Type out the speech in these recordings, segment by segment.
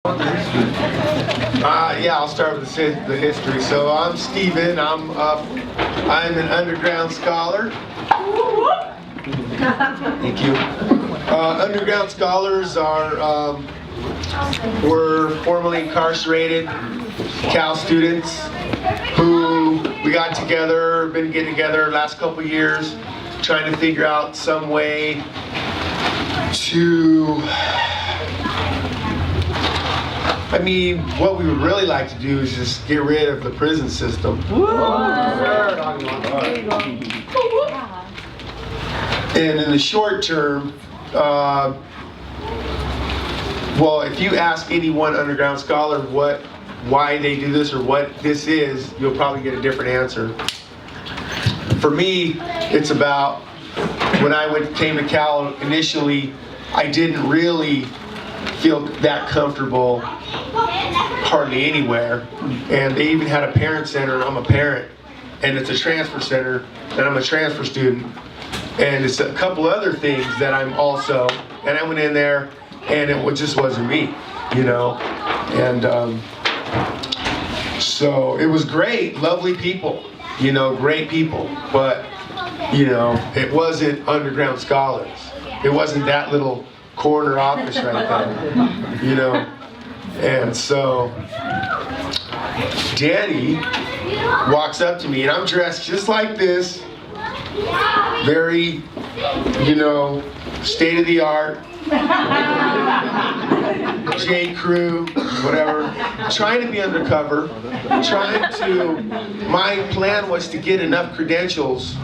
Yeah, I'll start with the history. So I'm Steven. I'm an underground scholar. Thank you. Underground scholars were formerly incarcerated Cal students who we got together, been getting together last couple years, trying to figure out some way to, what we would really like to do is just get rid of the prison system. And in the short term, if you ask any one underground scholar why they do this or what this is, you'll probably get a different answer. For me, it's about when I came to Cal initially, I didn't really feel that comfortable hardly anywhere. And they even had a parent center. I'm a parent, and it's a transfer center, and I'm a transfer student. And it's a couple other things that I'm also, and I went in there, and it just wasn't me, And so it was great, lovely people, great people, but it wasn't underground scholars. It wasn't that little corner office right there, And so Danny walks up to me, and I'm dressed just like this, very, state of the art, J. Crew, whatever, trying to be undercover, my plan was to get enough credentials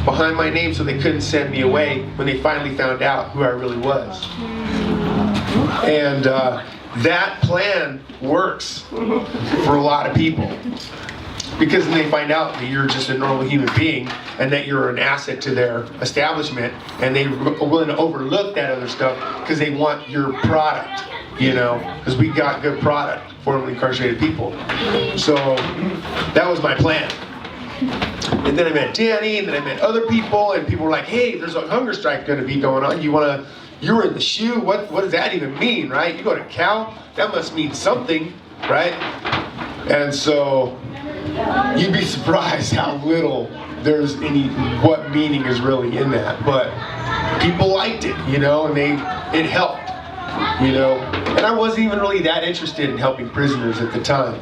behind my name so they couldn't send me away when they finally found out who I really was. And that plan works for a lot of people, because then they find out that you're just a normal human being and that you're an asset to their establishment, and they're willing to overlook that other stuff because they want your product, because we got good product, formerly incarcerated people. So that was my plan. And then I met Danny, and then I met other people, and people were like, hey, there's a hunger strike going to be going on. You were in the SHU? What does that even mean, right? You go to Cal? That must mean something, right? And so you'd be surprised how little there's what meaning is really in that. But people liked it, and it helped, And I wasn't even really that interested in helping prisoners at the time.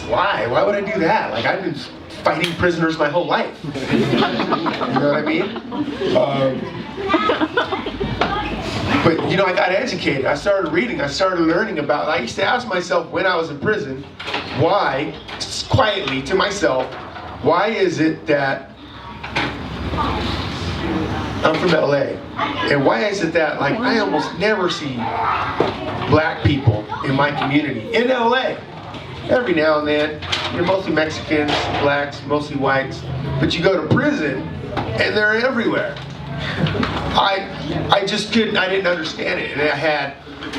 Why? Why would I do that? I've been fighting prisoners my whole life. You know what I mean? But I got educated. I started reading. I started learning about. I used to ask myself when I was in prison, why, quietly to myself, why is it that I'm from LA, and why is it that I almost never see black people in my community in LA? Every now and then, you're mostly Mexicans, blacks, mostly whites, but you go to prison, and they're everywhere. I just couldn't, I didn't understand it, and I had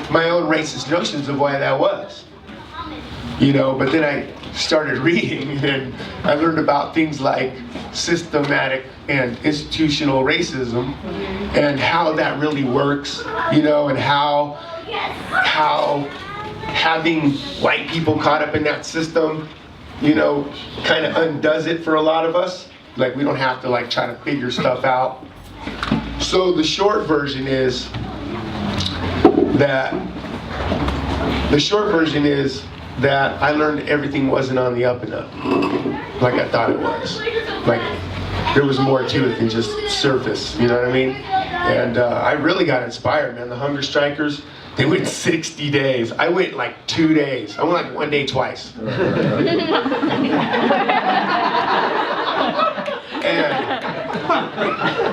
my own racist notions of why that was. But then I started reading, and I learned about things like systematic and institutional racism, and how that really works, and how having white people caught up in that system, kind of undoes it for a lot of us. We don't have to try to figure stuff out. So the short version is that I learned everything wasn't on the up and up like I thought it was. There was more to it than just surface, you know what I mean? And I really got inspired, man. The hunger strikers, they went 60 days. I went 2 days. I went 1 day twice. And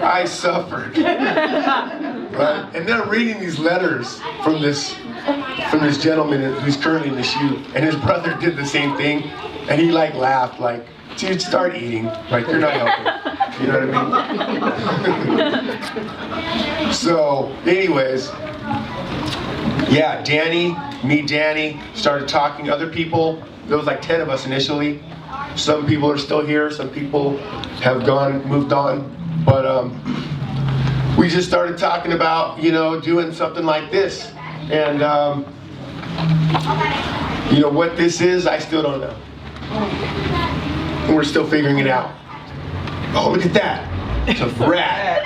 I suffered. Right? And then I'm reading these letters from this gentleman who's currently in the SHU, and his brother did the same thing, and he laughed dude, start eating. You're not helping. You know what I mean? So, anyways, yeah, Danny started talking. Other people, there was 10 of us initially. Some people are still here. Some people have moved on. But we just started talking about, doing something like this. And you know what this is, I still don't know. And we're still figuring it out. Oh, look at that. It's a rat.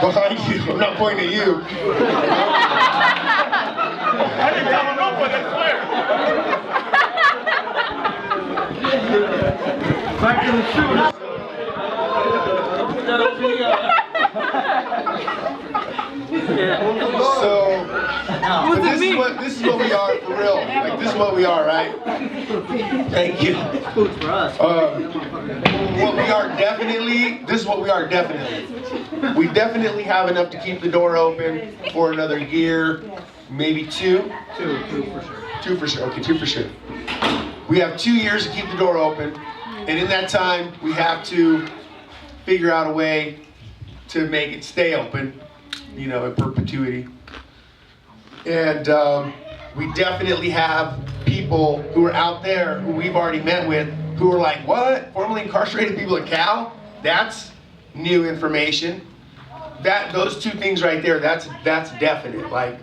Behind you. I'm not pointing at you. I didn't tell him no, but I swear. Back to the shoot. So, but this is what we are for real. Like, this is what we are, right? Thank you. For us. What we are definitely, this is what we are definitely. We definitely have enough to keep the door open for another year, maybe two. Two for sure. Two for sure, okay, 2 for sure. We have 2 years to keep the door open, and in that time, we have to figure out a way to make it stay open, you know, in perpetuity. And we definitely have people who are out there who we've already met with who are like, what? Formerly incarcerated people at Cal? That's new information. Those two things right there, that's definite. Like,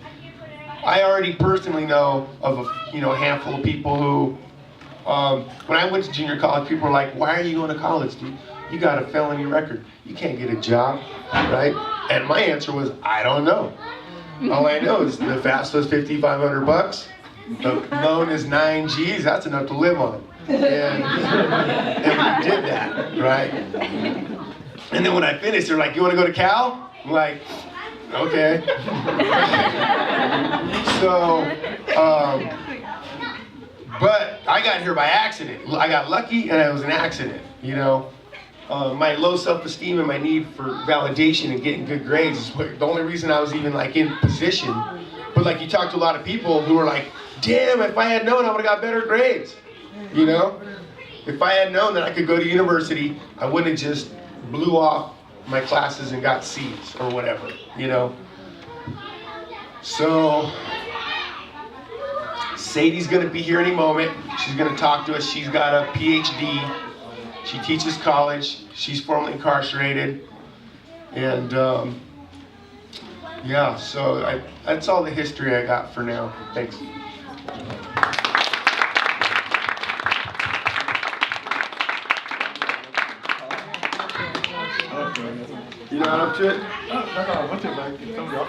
I already personally know of a handful of people who, when I went to junior college, people were like, why are you going to college, dude? You got a felony record. You can't get a job, right? And my answer was, I don't know. All I know is the FAFSA is $5,500. The loan is 9 G's. That's enough to live on. And we did that, right? And then when I finished, they're like, you want to go to Cal? I'm like, okay. So, but I got here by accident. I got lucky, and it was an accident, you know. My low self-esteem and my need for validation and getting good grades is the only reason I was even like in position. But like, you talk to a lot of people who are like, damn, if I had known, I would have got better grades. You know? If I had known that I could go to university, I wouldn't have just blew off my classes and got C's or whatever, you know? So, Sadie's gonna be here any moment. She's gonna talk to us. She's got a PhD. She teaches college. She's formerly incarcerated. And yeah, so that's all the history I got for now. Thanks. You not up to it? No, I want to, but somebody else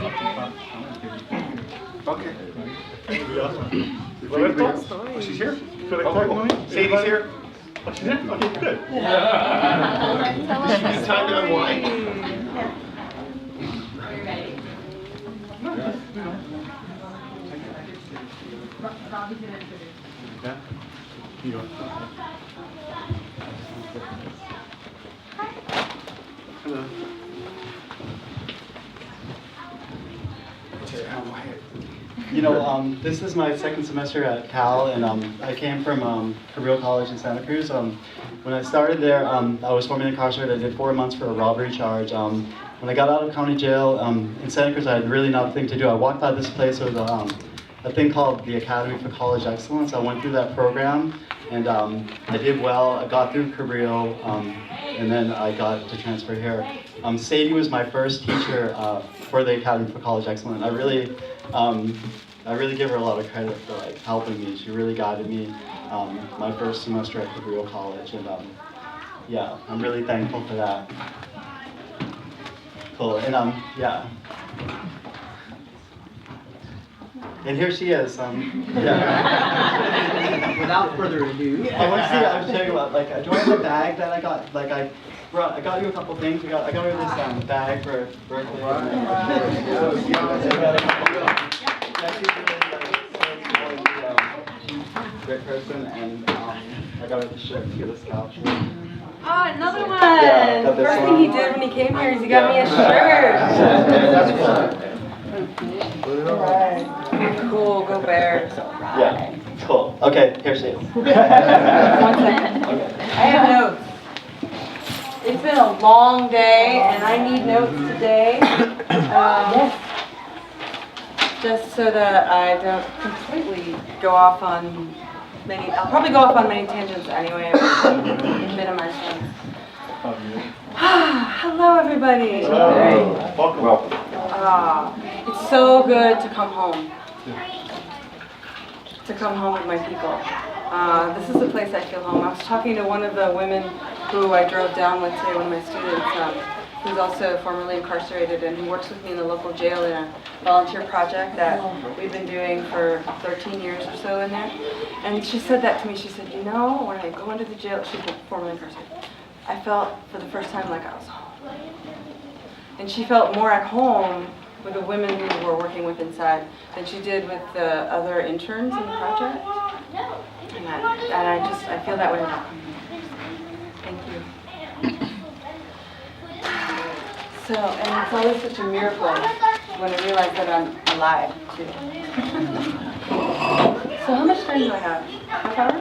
Okay. Roberto? Oh, she's here? Feel like talking to me? Sadie's here? Oh, she's here? Okay, good. Does she need time to unwind? Yeah. Here you go. Hello. You know, this is my second semester at Cal, and I came from Cabrillo College in Santa Cruz. When I started there, I was formerly incarcerated. I did 4 months for a robbery charge. When I got out of county jail in Santa Cruz, I had really nothing to do. I walked by this place with a thing called the Academy for College Excellence. I went through that program, and I did well. I got through Cabrillo, and then I got to transfer here. Sadie was my first teacher for the Academy for College Excellence. I really give her a lot of credit for like helping me. She really guided me my first semester at Cabrillo College, and yeah, I'm really thankful for that. Cool, and yeah. And here she is. Yeah. Without further ado, I want to see. I was telling you about do I have a bag that I got? Like I got you a couple things. I got her this bag for Berkeley. Great person, and I got her the shirt to the scalp. Oh, another one! Yeah, got this First one. thing he did when he came here is he got me a shirt. Alright. Cool, go Bears. Yeah, cool. Okay, here she is. 1 second. I have notes. It's been a long day, and I need notes today. Just so that I don't completely go off on I'll probably go off on many tangents anyway, but minimize them. Hello, everybody. Welcome. It's so good to come home. To come home with my people. This is the place I feel home. I was talking to one of the women who I drove down with today, one of my students, who's also formerly incarcerated and who works with me in the local jail in a volunteer project that we've been doing for 13 years or so in there. And she said that to me. She said, you know, when I go into the jail, she's formerly incarcerated, I felt for the first time like I was home. And she felt more at home with the women who were working with inside than she did with the other interns in the project. And I feel that way now. Thank you. So, and it's always such a miracle when I realize that I'm alive, too. So how much time do I have? Half hour?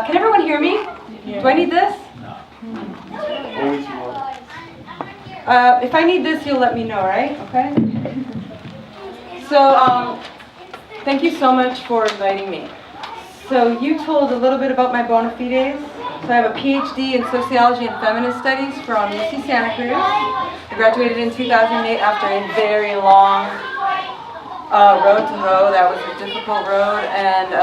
Can everyone hear me? Do I need this? If I need this, you'll let me know, right? Okay? So, thank you so much for inviting me. So you told a little bit about my bona fides. So I have a PhD in Sociology and Feminist Studies from UC Santa Cruz. I graduated in 2008 after a very long road to hoe. That was a difficult road. And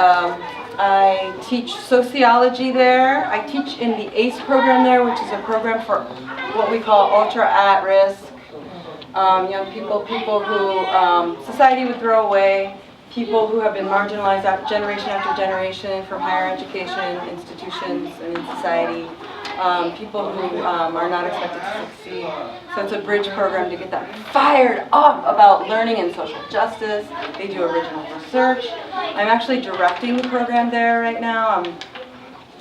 I teach sociology there. I teach in the ACE program there, which is a program for what we call ultra at-risk young people, people who society would throw away, people who have been marginalized generation after generation from higher education institutions and in society, people who are not expected to succeed. So it's a bridge program to get them fired up about learning and social justice. They do original research. I'm actually directing the program there right now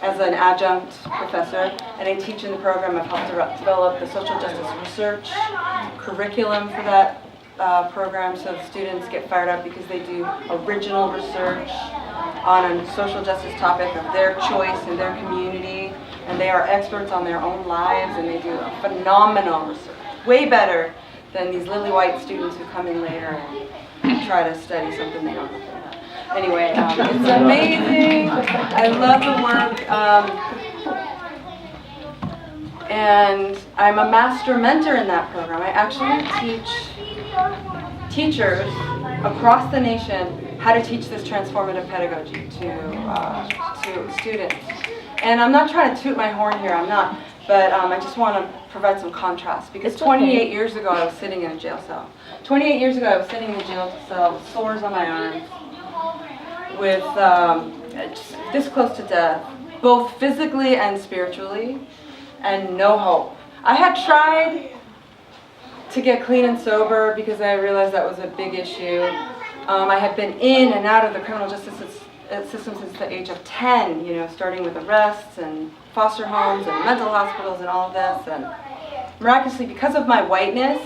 as an adjunct professor, and I teach in the program. I've helped develop the social justice research curriculum for that program, so the students get fired up because they do original research on a social justice topic of their choice in their community, and they are experts on their own lives, and they do a phenomenal research, way better than these lily white students who come in later and try to study something they don't know. Anyway, it's amazing. I love the work. And I'm a master mentor in that program. I actually teach teachers across the nation how to teach this transformative pedagogy to students. And I'm not trying to toot my horn here, I'm not, but I just want to provide some contrast, because 28 years ago I was sitting in a jail cell. 28 years ago I was sitting in a jail cell with sores on my arms, with just this close to death, both physically and spiritually, and no hope. I had tried to get clean and sober because I realized that was a big issue. I had been in and out of the criminal justice system since the age of 10, you know, starting with arrests and foster homes and mental hospitals and all of this. And miraculously, because of my whiteness,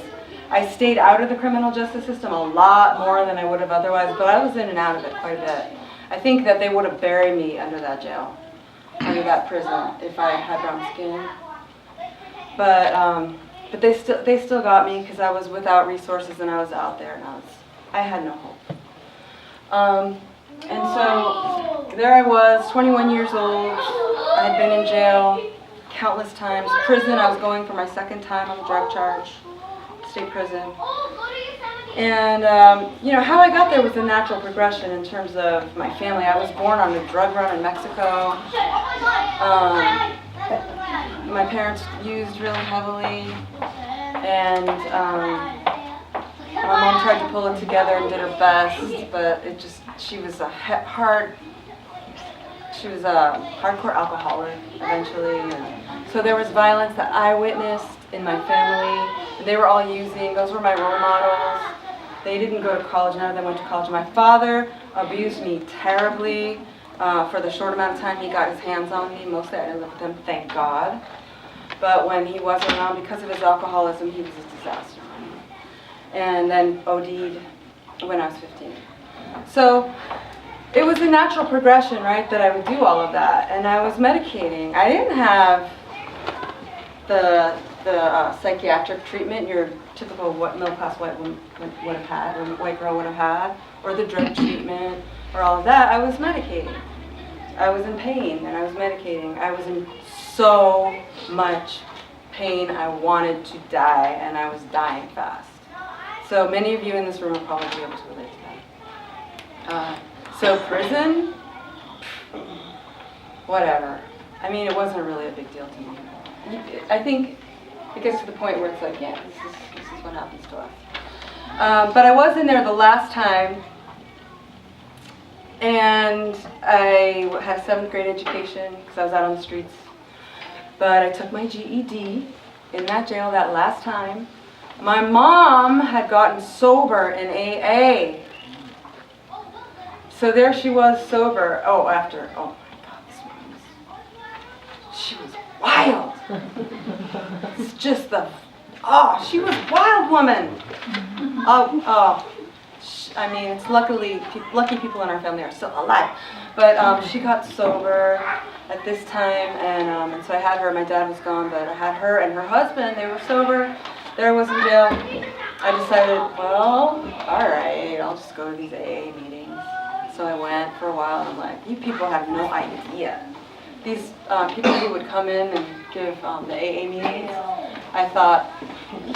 I stayed out of the criminal justice system a lot more than I would have otherwise, but I was in and out of it quite a bit. I think that they would have buried me under that jail, under that prison, if I had brown skin. But they still got me because I was without resources and I was out there and I had no hope. And so there I was, 21 years old. I had been in jail countless times. Prison, I was going for my second time on a drug charge, state prison. And you know, how I got there was a natural progression in terms of my family. I was born on a drug run in Mexico. My parents used really heavily, and my mom tried to pull it together and did her best, but she was a hardcore alcoholic eventually, and so there was violence that I witnessed in my family, and they were all using, those were my role models. They didn't go to college, none of them went to college. My father abused me terribly. For the short amount of time he got his hands on me, mostly I lived with him, thank God. But when he wasn't around, because of his alcoholism, he was a disaster. And then OD'd when I was 15. So it was a natural progression, right, that I would do all of that. And I was medicating. I didn't have the psychiatric treatment your typical middle-class white woman would have had, or white girl would have had, or the drug treatment, or all of that. I was medicating. I was in pain, and I was medicating. I was in so much pain. I wanted to die, and I was dying fast. So many of you in this room will probably be able to relate to that. So prison, whatever. I mean, it wasn't really a big deal to me. I think it gets to the point where it's like, yeah, this is what happens to us. But I was in there the last time, and I had a 7th grade education because I was out on the streets. But I took my GED in that jail that last time. My mom had gotten sober in AA. So there she was sober. Oh my God, this woman she was wild. It's just she was a wild woman. I mean, it's lucky people in our family are still alive. But she got sober at this time, and so I had her. My dad was gone, but I had her and her husband. They were sober. There I was in jail. I decided, well, all right, I'll just go to these AA meetings. So I went for a while, and I'm like, you people have no idea. These people who would come in and give the AA meetings, I thought, you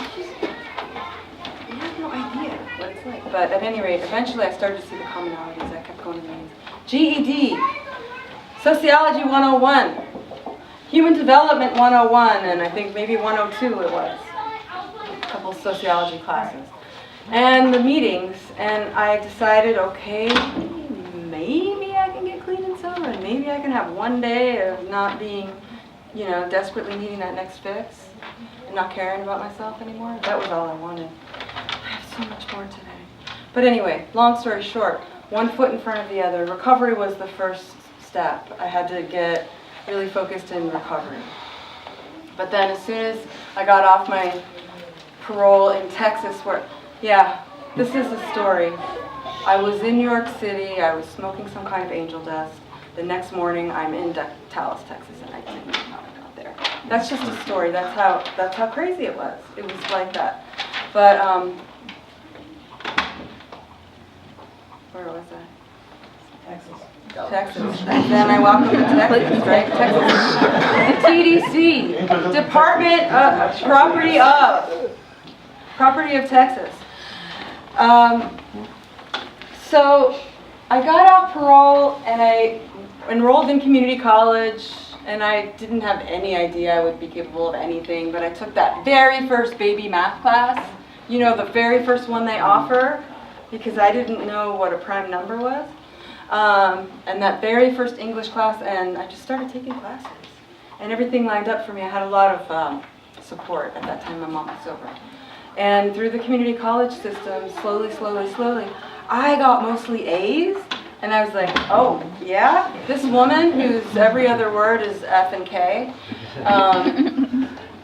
have no idea what it's like. But at any rate, eventually I started to see the commonalities. I kept going to meetings. GED, Sociology 101, Human Development 101, and I think maybe 102 it was. A couple sociology classes. And the meetings, and I decided, okay, maybe I can get clean and sober, and maybe I can have one day of not being, desperately needing that next fix, and not caring about myself anymore. That was all I wanted. I have so much more today. But anyway, long story short, one foot in front of the other. Recovery was the first step. I had to get really focused in recovery. But then as soon as I got off my parole in Texas, this is the story. I was in New York City, I was smoking some kind of angel dust. The next morning I'm in Dallas, Texas, and I didn't know how I got there. That's just a story. That's how crazy it was. It was like that. But where was I? Texas. And then I welcome to Texas, right? Texas. TDC, Department of Property of Texas. So I got off parole and I enrolled in community college, and I didn't have any idea I would be capable of anything, but I took that very first baby math class, the very first one they offer, because I didn't know what a prime number was. And that very first English class, and I just started taking classes. And everything lined up for me. I had a lot of support at that time. My mom was sober. And through the community college system, slowly, I got mostly A's. And I was like, oh, yeah? This woman, whose every other word is F and K,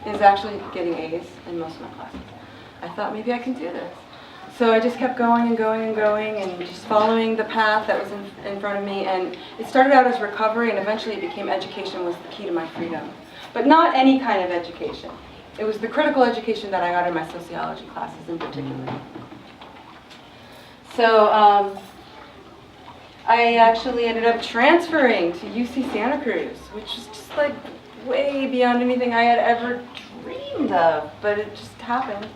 is actually getting A's in most of my classes. I thought, maybe I can do this. So I just kept going and just following the path that was in front of me. And it started out as recovery, and eventually it became education was the key to my freedom. But not any kind of education. It was the critical education that I got in my sociology classes in particular. So I actually ended up transferring to UC Santa Cruz, which was just like way beyond anything I had ever dreamed of, but it just happened.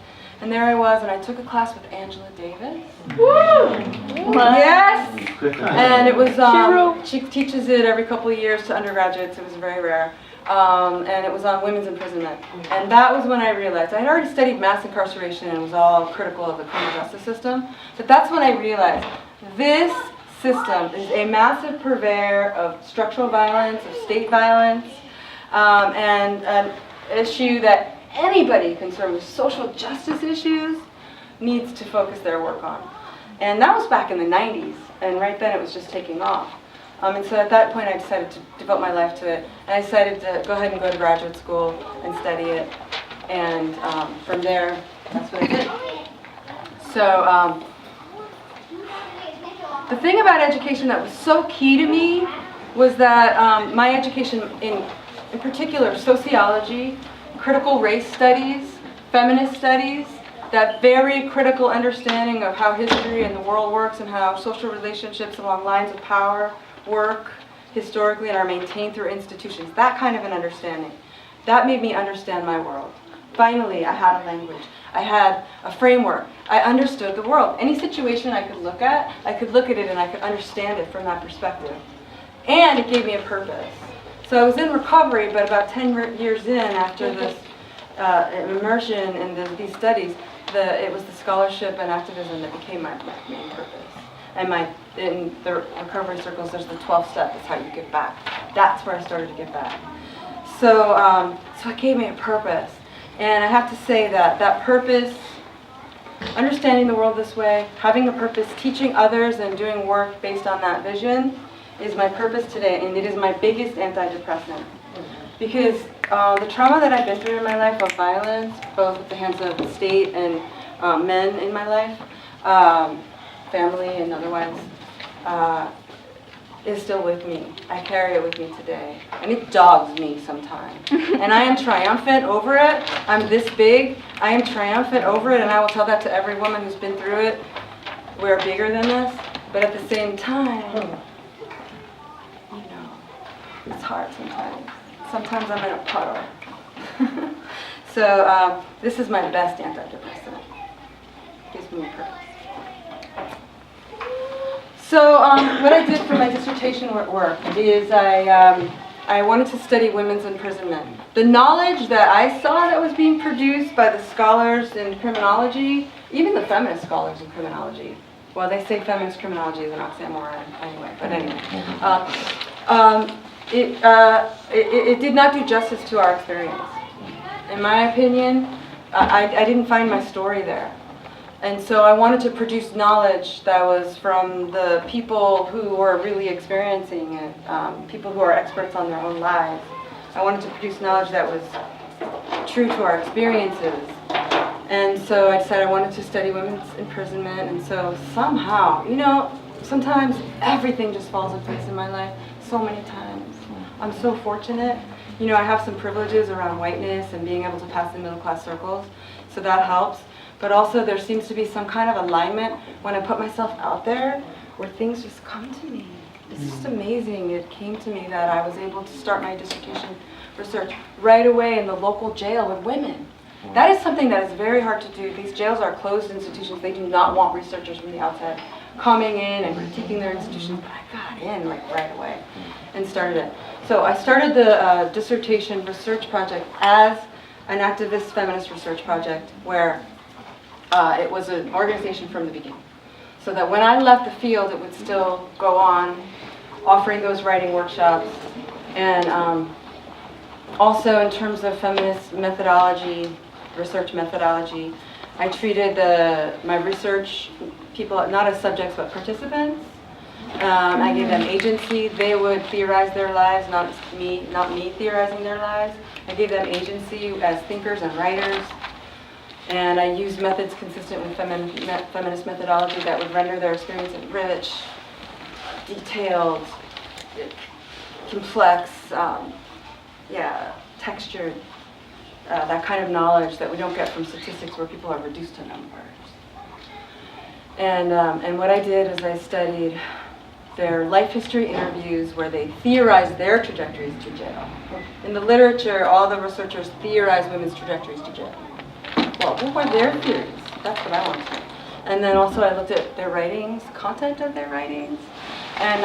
And there I was, and I took a class with Angela Davis. Woo! Yes! And it was, she teaches it every couple of years to undergraduates. It was very rare. And it was on women's imprisonment. And that was when I realized, I had already studied mass incarceration and was all critical of the criminal justice system. But that's when I realized, this system is a massive purveyor of structural violence, of state violence, and an issue that anybody concerned with social justice issues needs to focus their work on. And that was back in the 90s, and right then it was just taking off. And so at that point I decided to devote my life to it, and I decided to go ahead and go to graduate school and study it, and from there, that's what I did. So the thing about education that was so key to me was that my education in particular sociology, critical race studies, feminist studies, that very critical understanding of how history and the world works and how social relationships along lines of power work historically and are maintained through institutions, that kind of an understanding, that made me understand my world. Finally, I had a language. I had a framework. I understood the world. Any situation I could look at it and I could understand it from that perspective. And it gave me a purpose. So I was in recovery, but about 10 years in, after this immersion in these studies, it was the scholarship and activism that became my main purpose. And in the recovery circles, there's the 12 steps. That's how you get back. That's where I started to get back. So it gave me a purpose. And I have to say that purpose, understanding the world this way, having a purpose, teaching others and doing work based on that vision is my purpose today, and it is my biggest antidepressant. Because the trauma that I've been through in my life of violence, both at the hands of the state and men in my life, family and otherwise, is still with me. I carry it with me today. And it dogs me sometimes. And I am triumphant over it. I'm this big. I am triumphant over it, and I will tell that to every woman who's been through it. We're bigger than this. But at the same time, it's hard sometimes. Sometimes I'm in a puddle. So this is my best antidepressant. Gives me a purpose. So what I did for my dissertation work is I wanted to study women's imprisonment. The knowledge that I saw that was being produced by the scholars in criminology, even the feminist scholars in criminology, well, they say feminist criminology is an oxymoron anyway, but anyway. It did not do justice to our experience. In my opinion, I didn't find my story there. And so I wanted to produce knowledge that was from the people who were really experiencing it, people who are experts on their own lives. I wanted to produce knowledge that was true to our experiences. And so I decided I wanted to study women's imprisonment, and so somehow, sometimes everything just falls in place in my life, so many times. I'm so fortunate. I have some privileges around whiteness and being able to pass the middle class circles, so that helps. But also there seems to be some kind of alignment when I put myself out there where things just come to me. It's just amazing. It came to me that I was able to start my dissertation research right away in the local jail with women. That is something that is very hard to do. These jails are closed institutions. They do not want researchers from the outside coming in and critiquing their institutions, but I got in right away and started it. So I started the dissertation research project as an activist feminist research project where it was an organization from the beginning. So that when I left the field, it would still go on offering those writing workshops. And also in terms of feminist methodology, research methodology, I treated my research people not as subjects but participants. I gave them agency. They would theorize their lives, not me theorizing their lives. I gave them agency as thinkers and writers. And I used methods consistent with feminist methodology that would render their experience rich, detailed, complex, textured, that kind of knowledge that we don't get from statistics where people are reduced to numbers. And what I did is I studied their life history interviews where they theorized their trajectories to jail. In the literature, all the researchers theorize women's trajectories to jail. Well, what were their theories? That's what I want to know. And then also I looked at their writings, content of their writings, and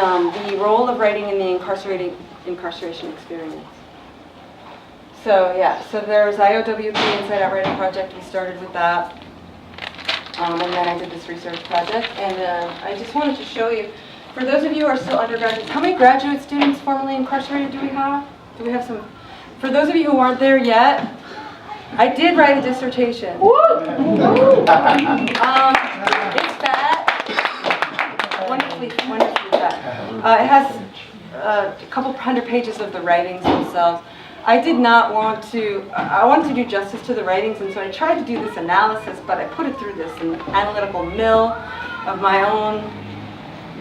the role of writing in the incarceration experience. So so there's IOWP, Inside Out Writing Project. We started with that. And then I did this research project. And I just wanted to show you, for those of you who are still undergraduates, how many graduate students formerly incarcerated do we have? Do we have some? For those of you who aren't there yet, I did write a dissertation. It's fat. Wonderfully fat. It has a couple hundred pages of the writings themselves. I wanted to do justice to the writings, and so I tried to do this analysis, but I put it through this analytical mill of my own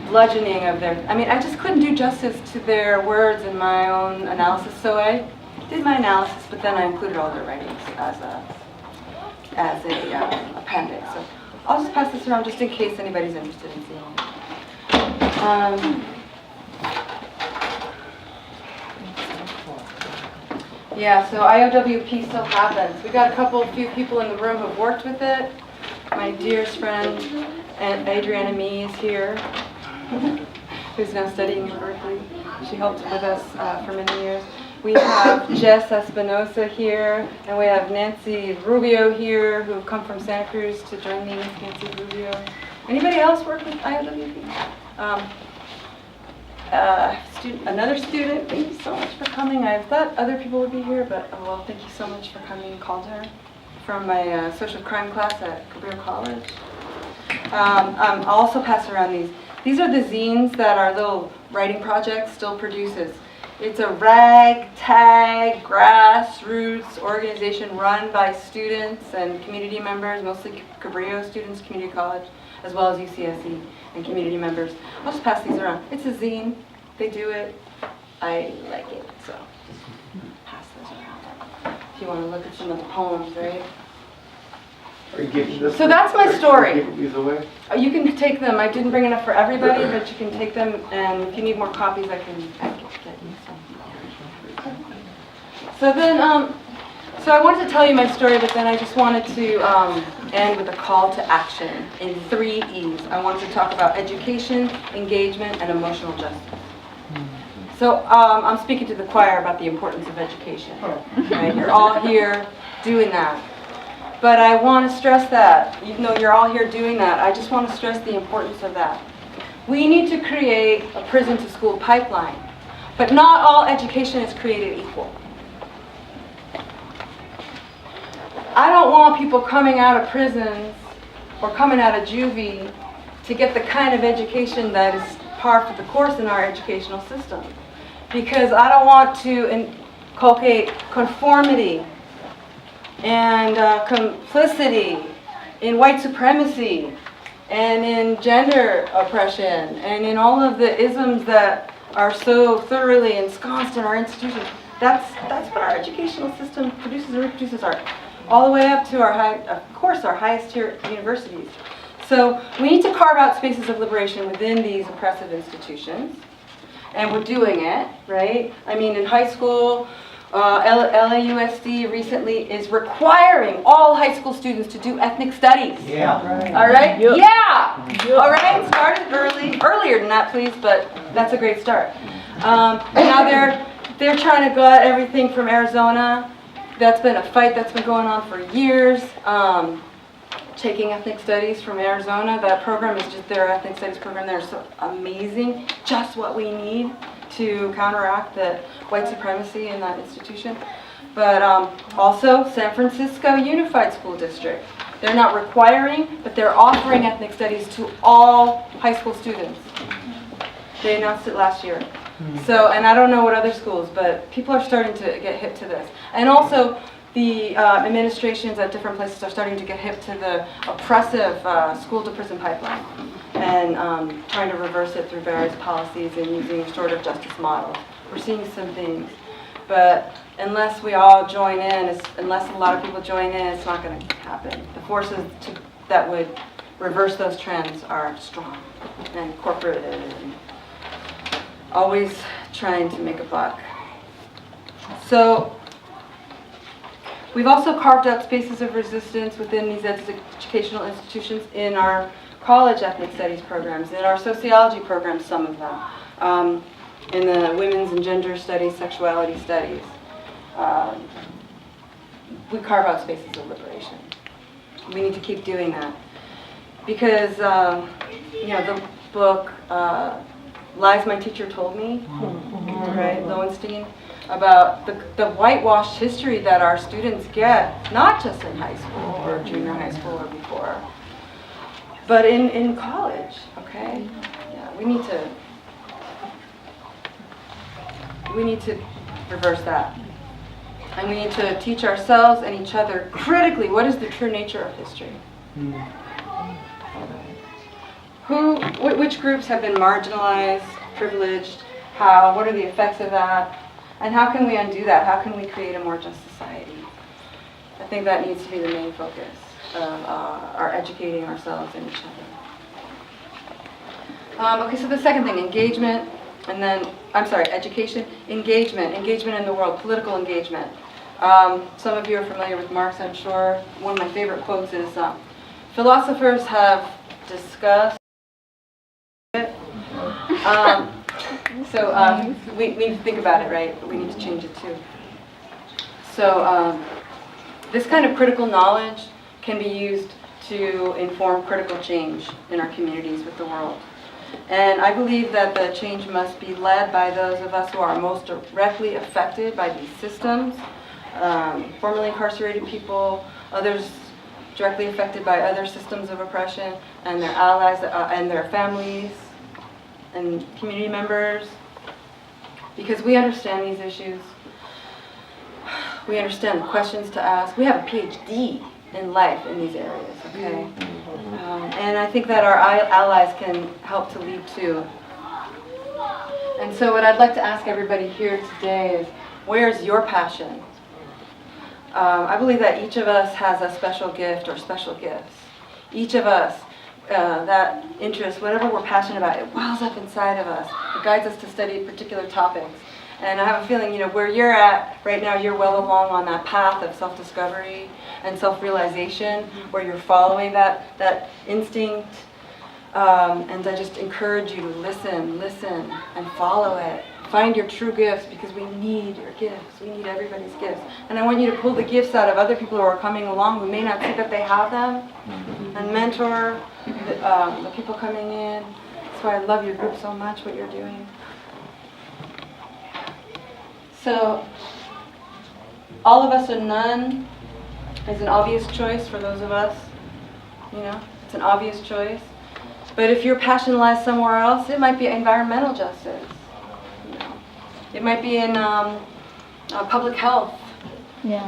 bludgeoning of I just couldn't do justice to their words in my own analysis, so I did my analysis, but then I included all their writings as a appendix. So I'll just pass this around just in case anybody's interested in seeing it. So IOWP still happens. We got few people in the room who've worked with it. my dearest friend, Aunt Adriana Mee is here, who's now studying in Berkeley. She helped with us for many years. We have Jess Espinosa here, and we have Nancy Rubio here, who've come from Santa Cruz to join me. Nancy Rubio. Anybody else work with IOWP? Another student, thank you so much for coming. I thought other people would be here, but oh well, thank you so much for coming. Calder from my social crime class at Cabrillo College. I'll also pass around these. These are the zines that our little writing project still produces. It's a ragtag, grassroots organization run by students and community members, mostly Cabrillo students, community college, as well as UCSC and community members. I'll just pass these around. It's a zine. They do it. I like it, so pass those around. If you want to look at some of the poems, right? Are you giving this? So that's my story. Are you giving these away? You can take them. I didn't bring enough for everybody, but you can take them, and if you need more copies, I can get you some. So then, so I wanted to tell you my story, but then I just wanted to end with a call to action in 3 E's. I wanted to talk about education, engagement, and emotional justice. So I'm speaking to the choir about the importance of education. Right? You're all here doing that. But I want to stress that, even though you're all here doing that, I just want to stress the importance of that. We need to create a prison to school pipeline, but not all education is created equal. I don't want people coming out of prisons or coming out of juvie to get the kind of education that is par for the course in our educational system. Because I don't want to inculcate conformity and complicity in white supremacy and in gender oppression and in all of the isms that are so thoroughly ensconced in our institutions. That's what our educational system produces and reproduces all the way up to our highest tier universities. So we need to carve out spaces of liberation within these oppressive institutions, and we're doing it, right? I mean, in high school, LAUSD recently is requiring all high school students to do ethnic studies. Yeah. All right? Yep. Yeah! All right, started earlier than that, please, but that's a great start. And now they're trying to gut everything from Arizona. That's been a fight that's been going on for years. Taking ethnic studies from Arizona, that program is just their ethnic studies program. They're so amazing, just what we need to counteract the white supremacy in that institution. But also San Francisco Unified School District. They're not requiring, but they're offering ethnic studies to all high school students. They announced it last year. So, and I don't know what other schools, but people are starting to get hip to this. And also, the administrations at different places are starting to get hip to the oppressive school-to-prison pipeline and trying to reverse it through various policies and using restorative justice models. We're seeing some things, but unless we all join in, unless a lot of people join in, it's not going to happen. The forces that would reverse those trends are strong and corporate and always trying to make a buck. So we've also carved out spaces of resistance within these educational institutions in our college ethnic studies programs, in our sociology programs, some of them, in the women's and gender studies, sexuality studies. We carve out spaces of liberation. We need to keep doing that. Because, the book, Lies My Teacher Told Me, right, Lowenstein, about the whitewashed history that our students get, not just in high school or junior high school or before, but in college, okay? Yeah, we need to reverse that. And we need to teach ourselves and each other critically what is the true nature of history. Which groups have been marginalized, privileged, what are the effects of that, and how can we undo that? How can we create a more just society? I think that needs to be the main focus of our educating ourselves and each other. Okay, so the second thing, engagement, and then, education, engagement in the world, political engagement. Some of you are familiar with Marx, I'm sure. One of my favorite quotes is, Philosophers have discussed it. We need to think about it, right? But we need to change it too. So this kind of critical knowledge can be used to inform critical change in our communities with the world. And I believe that the change must be led by those of us who are most directly affected by these systems, formerly incarcerated people, others directly affected by other systems of oppression, and their allies and their families and community members. Because we understand these issues. We understand the questions to ask. We have a PhD in life in these areas, okay? And I think that our allies can help to lead too. And so what I'd like to ask everybody here today is, where's your passion? I believe that each of us has a special gift or special gifts. Each of us, that interest, whatever we're passionate about, it wells up inside of us. It guides us to study particular topics. And I have a feeling, where you're at right now, you're well along on that path of self-discovery and self-realization, where you're following that instinct. And I just encourage you to listen, and follow it. Find your true gifts, because we need your gifts. We need everybody's gifts. And I want you to pull the gifts out of other people who are coming along who may not see that they have them, and mentor the people coming in. That's why I love your group so much, what you're doing. So, all of us or none is an obvious choice for those of us. It's an obvious choice. But if your passion lies somewhere else, it might be environmental justice. It might be in public health,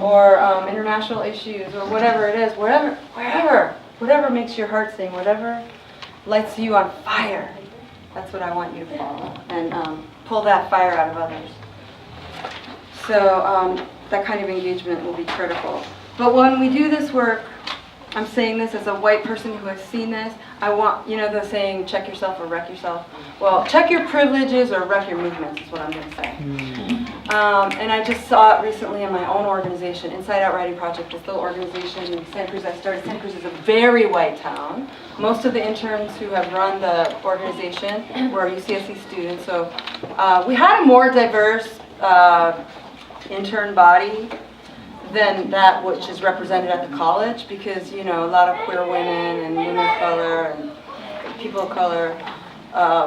or international issues, or whatever it is. Whatever makes your heart sing, whatever lights you on fire. That's what I want you to follow, and pull that fire out of others. So that kind of engagement will be critical. But when we do this work, I'm saying this as a white person who has seen this, I want, the saying, check yourself or wreck yourself. Well, check your privileges or wreck your movements is what I'm going to say. And I just saw it recently in my own organization, Inside Out Writing Project, this little organization in Santa Cruz I started. Santa Cruz is a very white town. Most of the interns who have run the organization were UCSC students. So we had a more diverse intern body than that which is represented at the college, because a lot of queer women and women of color and people of color,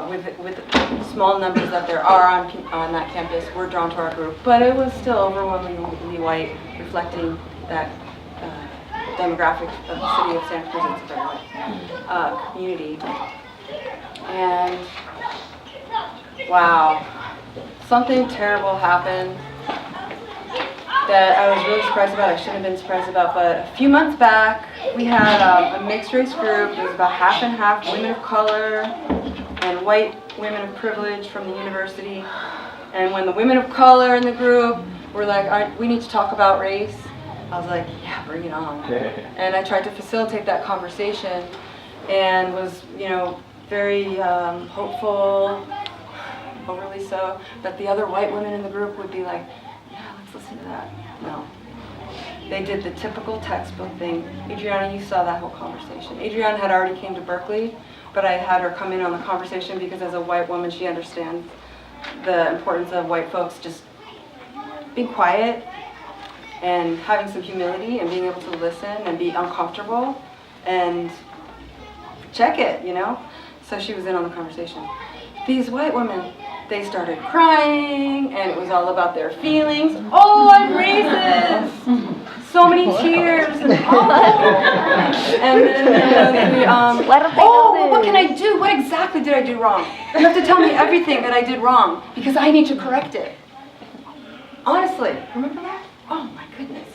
with the small numbers that there are on that campus, were drawn to our group. But it was still overwhelmingly white, reflecting that demographic of the city of Santa Cruz. It's a very white community. And wow, something terrible happened that I was really surprised about. I shouldn't have been surprised about, but a few months back we had a mixed race group. It was about half and half, women of color and white women of privilege from the university. And when the women of color in the group were like, all right, we need to talk about race, I was like, yeah, bring it on. And I tried to facilitate that conversation, and was very hopeful, overly so, that the other white women in the group would be like, listen to that. No. They did the typical textbook thing. Adriana, you saw that whole conversation. Adriana had already came to Berkeley, but I had her come in on the conversation because as a white woman, she understands the importance of white folks just being quiet and having some humility and being able to listen and be uncomfortable and check it, So she was in on the conversation. These white women, they started crying, and it was all about their feelings. Oh, I'm racist! So many tears. And then well, what can I do? What exactly did I do wrong? You have to tell me everything that I did wrong, because I need to correct it. Honestly, remember that? Oh my goodness.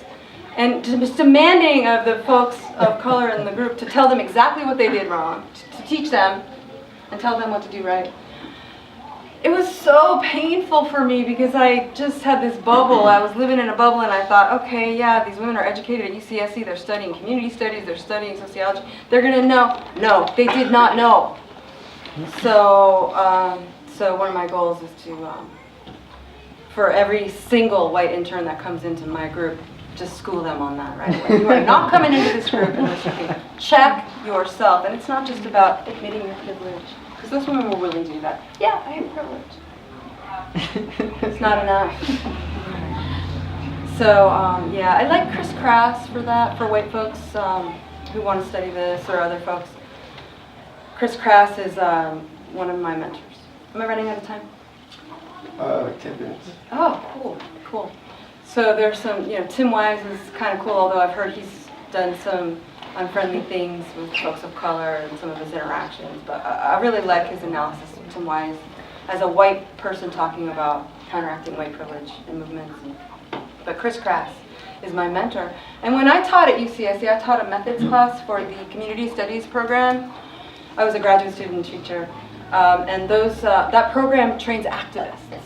And just demanding of the folks of color in the group to tell them exactly what they did wrong, to teach them and tell them what to do right. It was so painful for me because I just had this bubble. I was living in a bubble, and I thought, okay, yeah, these women are educated at UCSC. They're studying community studies. They're studying sociology. They're going to know. No, they did not know. So, so one of my goals is to, for every single white intern that comes into my group, just school them on that right away. You are not coming into this group unless you think check yourself. And it's not just about admitting your privilege, because those women were willing to do that. Yeah, I am privileged. It's not enough. So, yeah, I like Chris Crass for that, for white folks who want to study this, or other folks. Chris Crass is one of my mentors. Am I running out of time? Like 10 minutes. Oh, cool, cool. So there's some, Tim Wise is kind of cool, although I've heard he's done some unfriendly things with folks of color and some of his interactions. But I really like his analysis of Tim Wise as a white person talking about counteracting white privilege and movements. But Chris Crass is my mentor. And when I taught at UCSC, I taught a methods class for the Community Studies program. I was a graduate student teacher. And that program trains activists.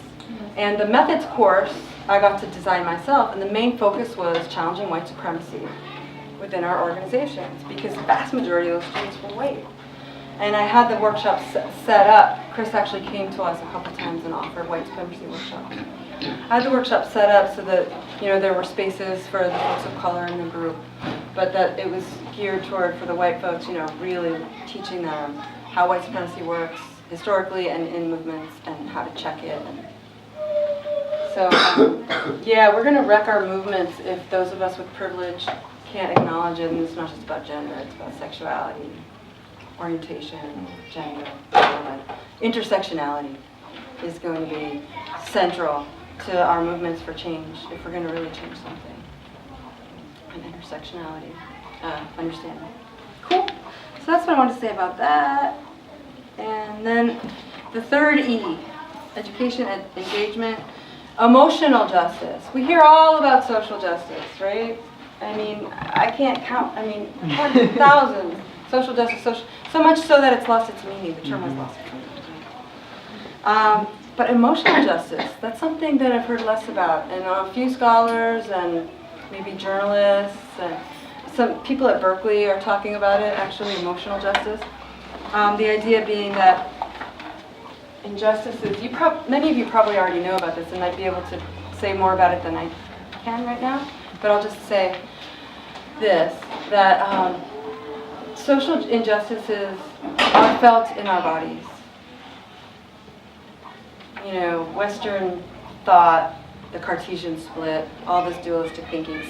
And the methods course I got to design myself, and the main focus was challenging white supremacy within our organizations, because the vast majority of those students were white. And I had the workshop set up. Chris actually came to us a couple times and offered white supremacy workshops. I had the workshop set up so that there were spaces for the folks of color in the group, but that it was geared toward, for the white folks, really teaching them how white supremacy works historically and in movements, and how to check it. And so, yeah, we're going to wreck our movements if those of us with privilege can't acknowledge it. And it's not just about gender, it's about sexuality, orientation, gender, intersectionality is going to be central to our movements for change if we're going to really change something. And intersectionality, understanding. Cool. So that's what I want to say about that. And then the third E, education and engagement, emotional justice. We hear all about social justice, right? I mean, I can't count. I mean, thousands. Social justice, so much so that it's lost its meaning. The term has lost its meaning. But emotional justice, that's something that I've heard less about. And a few scholars and maybe journalists and some people at Berkeley are talking about it, actually, emotional justice. The idea being that injustices, many of you probably already know about this and might be able to say more about it than I can right now, but I'll just say this, that social injustices are felt in our bodies. Western thought, the Cartesian split, all this dualistic thinking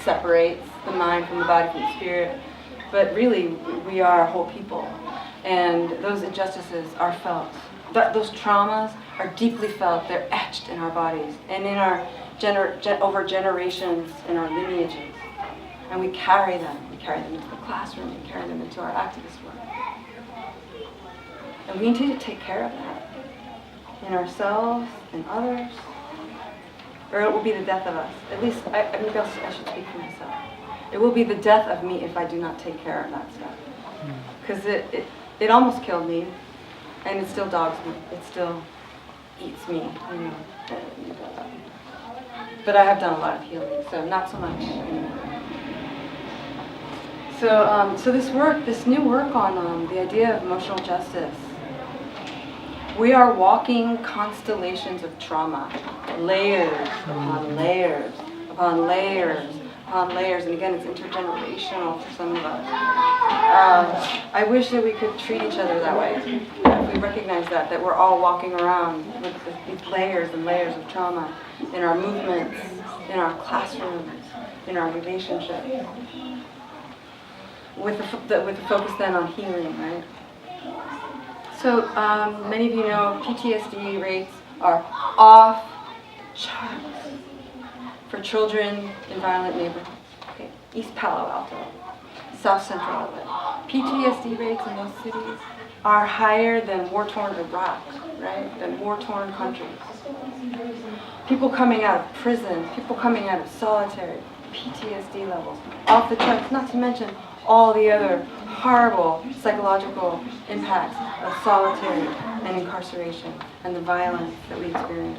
separates the mind from the body from the spirit, but really we are a whole people, and those injustices are felt. Those traumas are deeply felt. They're etched in our bodies and in our over generations in our lineages, and we carry them. We carry them into the classroom. We carry them into our activist work, and we need to take care of that in ourselves and others, or it will be the death of us. At least maybe I should speak for myself. It will be the death of me if I do not take care of that stuff, because it almost killed me. And it still dogs me. It still eats me, But I have done a lot of healing, so not so much anymore. So this new work on the idea of emotional justice. We are walking constellations of trauma, layers upon layers upon layers upon layers, and again, it's intergenerational for some of us. I wish that we could treat each other that way. If we recognize that we're all walking around with these layers and layers of trauma in our movements, in our classrooms, in our relationships, with the focus then on healing, right? So many of you know PTSD rates are off charts for children in violent neighborhoods. Okay. East Palo Alto, South Central LA. PTSD rates in those cities are higher than war-torn Iraq, right? Than war-torn countries. People coming out of prison, people coming out of solitary, PTSD levels off the charts, not to mention all the other horrible psychological impacts of solitary and incarceration and the violence that we experience.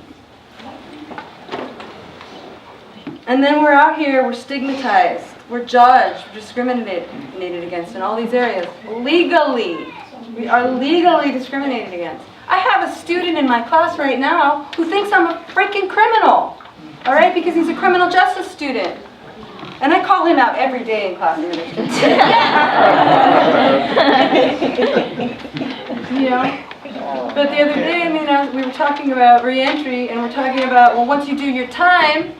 And then we're out here, we're stigmatized, we're judged, we're discriminated against in all these areas. Legally. We are legally discriminated against. I have a student in my class right now who thinks I'm a freaking criminal. All right? Because he's a criminal justice student. And I call him out every day in class. You know? But the other day, we were talking about re-entry, and we're talking about, well, once you do your time,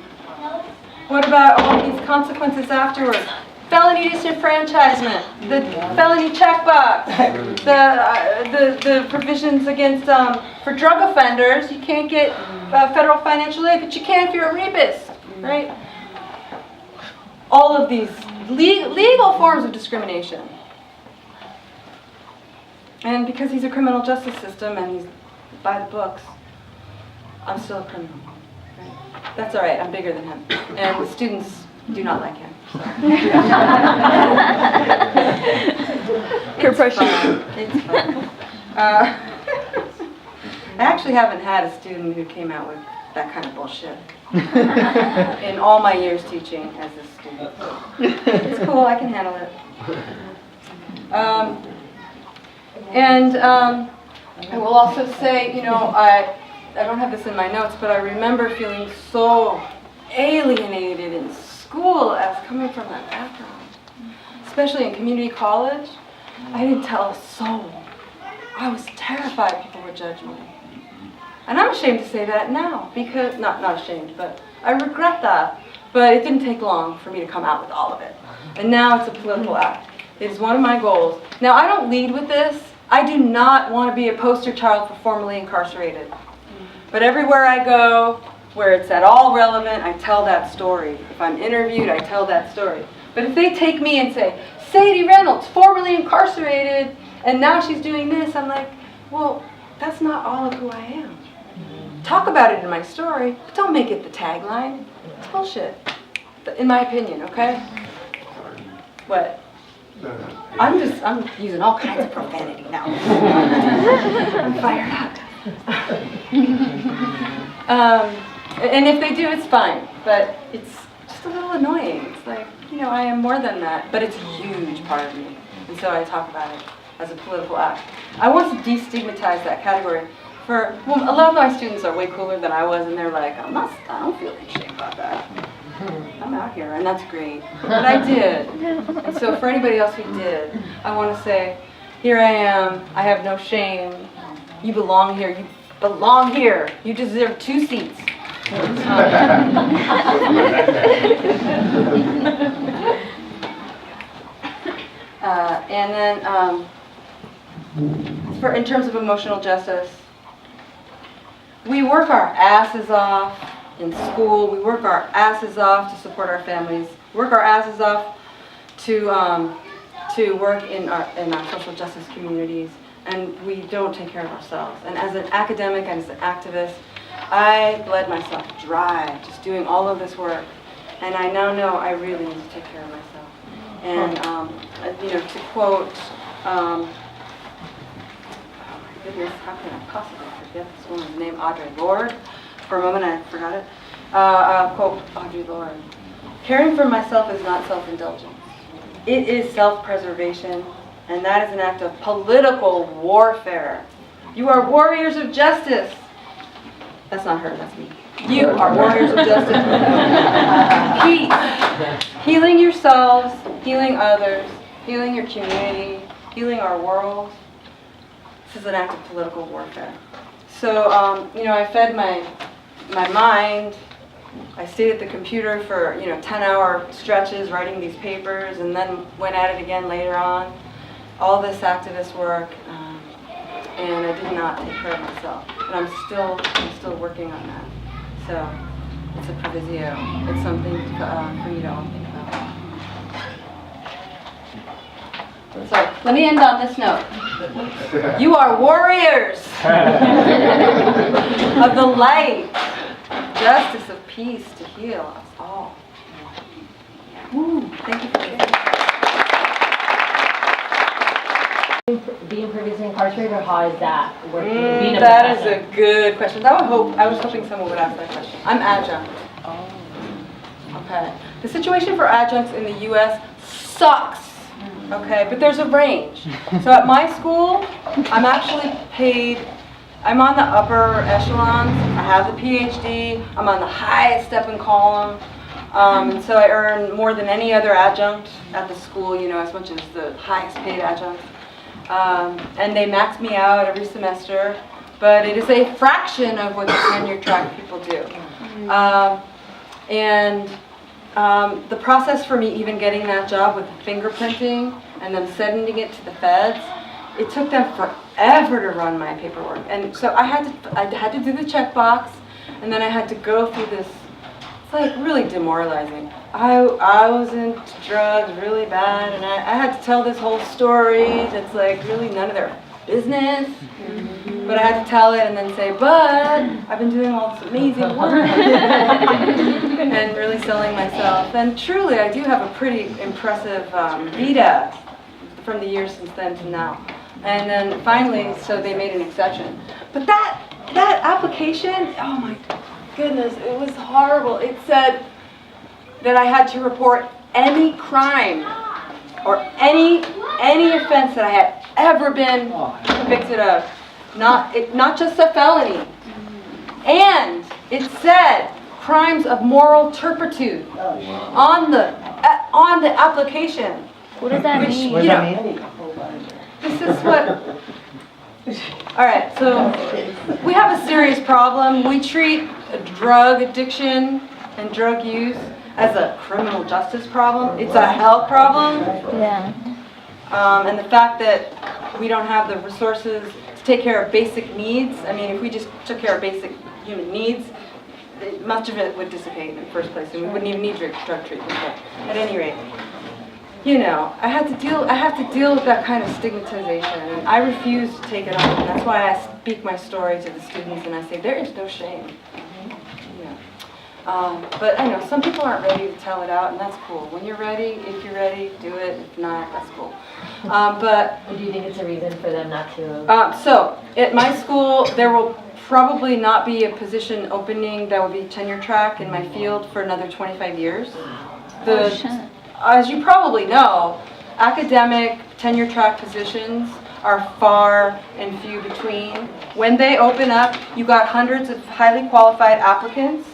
what about all these consequences afterwards? Felony disenfranchisement, the felony checkbox, the provisions against, for drug offenders, you can't get federal financial aid, but you can if you're a rapist, right? All of these legal forms of discrimination. And because he's a criminal justice system and he's by the books, I'm still a criminal. Right? That's all right, I'm bigger than him. And the students do not like him. Peer pressure. It's fun. I actually haven't had a student who came out with that kind of bullshit in all my years teaching as a student. It's cool, I can handle it. I will also say, I don't have this in my notes, but I remember feeling so alienated in school as coming from that background. Especially in community college, I didn't tell a soul. I was terrified people would judge me. And I'm ashamed to say that now, because, not ashamed, but I regret that. But it didn't take long for me to come out with all of it. And now it's a political act. It is one of my goals. Now, I don't lead with this. I do not want to be a poster child for formerly incarcerated. But everywhere I go, where it's at all relevant, I tell that story. If I'm interviewed, I tell that story. But if they take me and say, Sadie Reynolds, formerly incarcerated, and now she's doing this, I'm like, well, that's not all of who I am. Talk about it in my story, but don't make it the tagline. It's bullshit, in my opinion, okay? What? I'm using all kinds of profanity now. I'm fired up. And if they do, it's fine, but it's just a little annoying. It's like, I am more than that, but it's a huge part of me. And so I talk about it as a political act. I want to destigmatize that category. A lot of my students are way cooler than I was, and they're like, I don't feel any shame about that. I'm out here, and that's great. But I did. And so for anybody else who did, I want to say, here I am. I have no shame. You belong here. You belong here. You deserve 2 seats. And then, in terms of emotional justice, we work our asses off in school. We work our asses off to support our families. Work our asses off to work in our social justice communities, and we don't take care of ourselves. And as an academic and as an activist, I bled myself dry just doing all of this work, and I now know I really need to take care of myself. And to quote, oh my goodness, how can I possibly forget this woman's name? Audre Lorde. For a moment, I forgot it. I'll quote Audre Lorde: "Caring for myself is not self-indulgence. It is self-preservation, and that is an act of political warfare. You are warriors of justice." That's not her, that's me. You are warriors of justice. Peace. Healing yourselves, healing others, healing your community, healing our world. This is an act of political warfare. So, I fed my mind. I stayed at the computer for, 10-hour stretches writing these papers, and then went at it again later on. All this activist work, and I did not take care of myself. And I'm still working on that. So, it's a proviso. It's something for you to all think about. So, let me end on this note. You are warriors of the light, justice, of peace to heal us all. Woo, thank you for listening. Being previously incarcerated, or how is that working? Being a That is professor? a good question. I was hoping someone would ask that question. I'm adjunct. Oh. Okay. The situation for adjuncts in the U.S. sucks. Okay, but there's a range. So at my school, I'm actually paid. I'm on the upper echelons. I have the PhD. I'm on the highest step and column. And so I earn more than any other adjunct at the school, you know, as much as the highest paid adjunct. And they max me out every semester, but it is a fraction of what the tenure track people do. The process for me even getting that job with the fingerprinting and then sending it to the feds, it took them forever to run my paperwork. And so I had to do the checkbox, and then I had to go through this. It's like really demoralizing. I was into drugs really bad, and I had to tell this whole story that's like really none of their business. But I had to tell it and then say, but I've been doing all this amazing work and really selling myself. And truly, I do have a pretty impressive vita from the years since then to now. And then finally, so they made an exception. But that application, oh my goodness, it was horrible. It said that I had to report any crime or any offense that I had ever been convicted of. Not just a felony. And it said crimes of moral turpitude on the application. What does that mean? What does that mean? This is what. All right, so we have a serious problem. We treat drug addiction and drug use as a criminal justice problem. It's a health problem. Yeah. And the fact that we don't have the resources to take care of basic needs. I mean, if we just took care of basic human needs, much of it would dissipate in the first place, and we wouldn't even need drug treatment. But at any rate, you know, I have to deal with that kind of stigmatization, and I refuse to take it on. And that's why I speak my story to the students, and I say there is no shame. But I know some people aren't ready to tell it out, and that's cool. When you're ready, if you're ready, do it. If not, that's cool. But Do you think it's a reason for them not to? So at my school, there will probably not be a position opening that will be tenure track in my field for another 25 years. As you probably know, academic tenure track positions are far and few between. When they open up, you got hundreds of highly qualified applicants.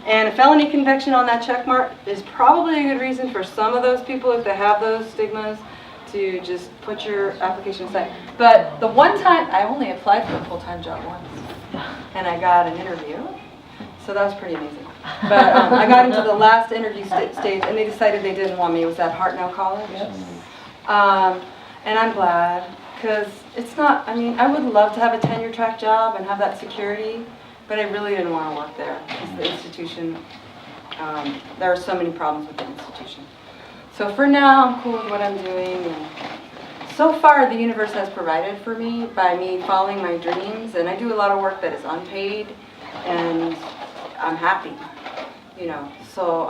And a felony conviction on that check mark is probably a good reason for some of those people, if they have those stigmas, to just put your application aside. But the one time, I only applied for a full-time job once, and I got an interview, so that was pretty amazing. But I got into the last interview stage, and they decided they didn't want me. It was at Hartnell College. And I'm glad, because it's not, I mean, I would love to have a tenure track job and have that security, but I really didn't want to work there, because the institution, there are so many problems with the institution. So for now, I'm cool with what I'm doing. And so far, the universe has provided for me by me following my dreams, and I do a lot of work that is unpaid, and I'm happy, you know. So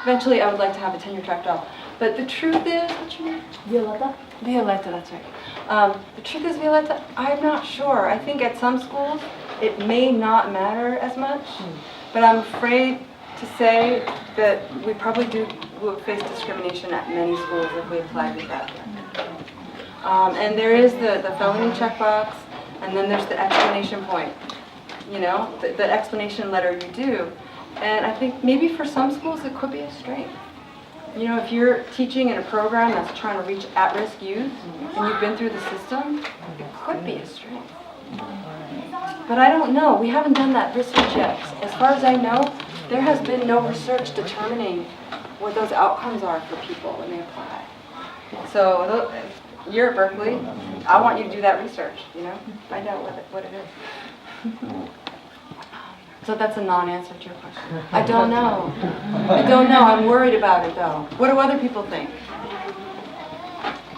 eventually, I would like to have a tenure track job. But the truth is, what's your name? Violetta? Violetta, that's right. The truth is, Violetta, I'm not sure. I think at some schools, it may not matter as much, but I'm afraid to say that we probably will face discrimination at many schools if we apply to that. And there is the felony checkbox, and then there's the explanation point, you know, the explanation letter you do. And I think maybe for some schools it could be a strength. You know, if you're teaching in a program that's trying to reach at-risk youth, and you've been through the system, it could be a strength. But I don't know. We haven't done that research yet. As far as I know, there has been no research determining what those outcomes are for people when they apply. So you're at Berkeley. I want you to do that research, you know, find out what it is. So that's a non-answer to your question. I don't know. I don't know. I'm worried about it, though. What do other people think?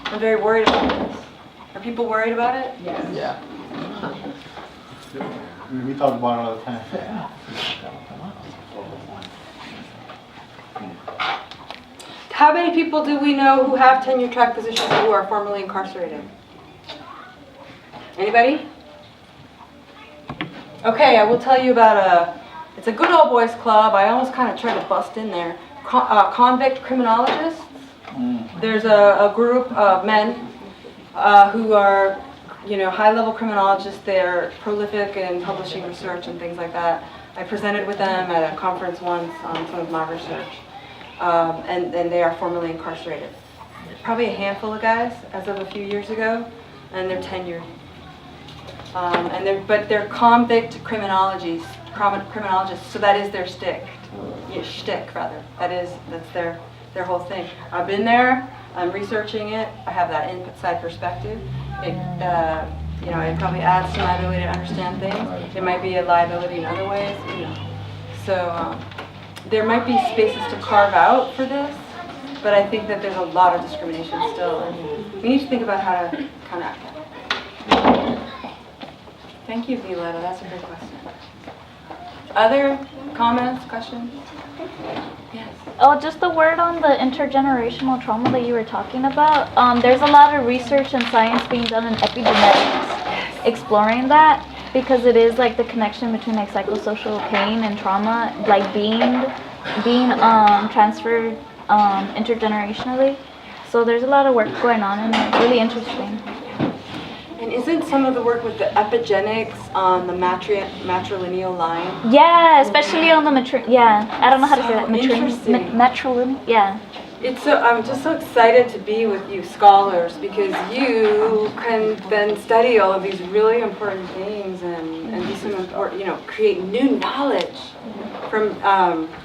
I'm very worried about this. Are people worried about it? Yes. Yeah. We talk about it all the time. How many people do we know who have tenure track positions who are formerly incarcerated? Anybody? Okay, I will tell you about it's a good old boys club. I almost kind of tried to bust in there. Convict criminologists. There's a group of men who are high-level criminologists. They're prolific in publishing research and things like that. I presented with them at a conference once on some of my research, and they are formerly incarcerated. Probably a handful of guys as of a few years ago, and they're tenured. But they're convict criminologists, so that is their shtick rather. That's their whole thing. I've been there. I'm researching it. I have that inside perspective. It probably adds to my ability to understand things. It might be a liability in other ways. So there might be spaces to carve out for this, but I think that there's a lot of discrimination still, and we need to think about how to counteract that. Thank you, Violetta. That's a great question. Other comments, questions? Yes. Oh, just the word on the intergenerational trauma that you were talking about. There's a lot of research and science being done in epigenetics, exploring that, because it is like the connection between like psychosocial pain and trauma, like being transferred intergenerationally. So there's a lot of work going on, and it's really interesting. And isn't some of the work with the epigenetics on the matrilineal line? Yeah, especially on the I don't know how to say that. Matrilineal, yeah. I'm just so excited to be with you scholars, because you can then study all of these really important things and do some important, create new knowledge from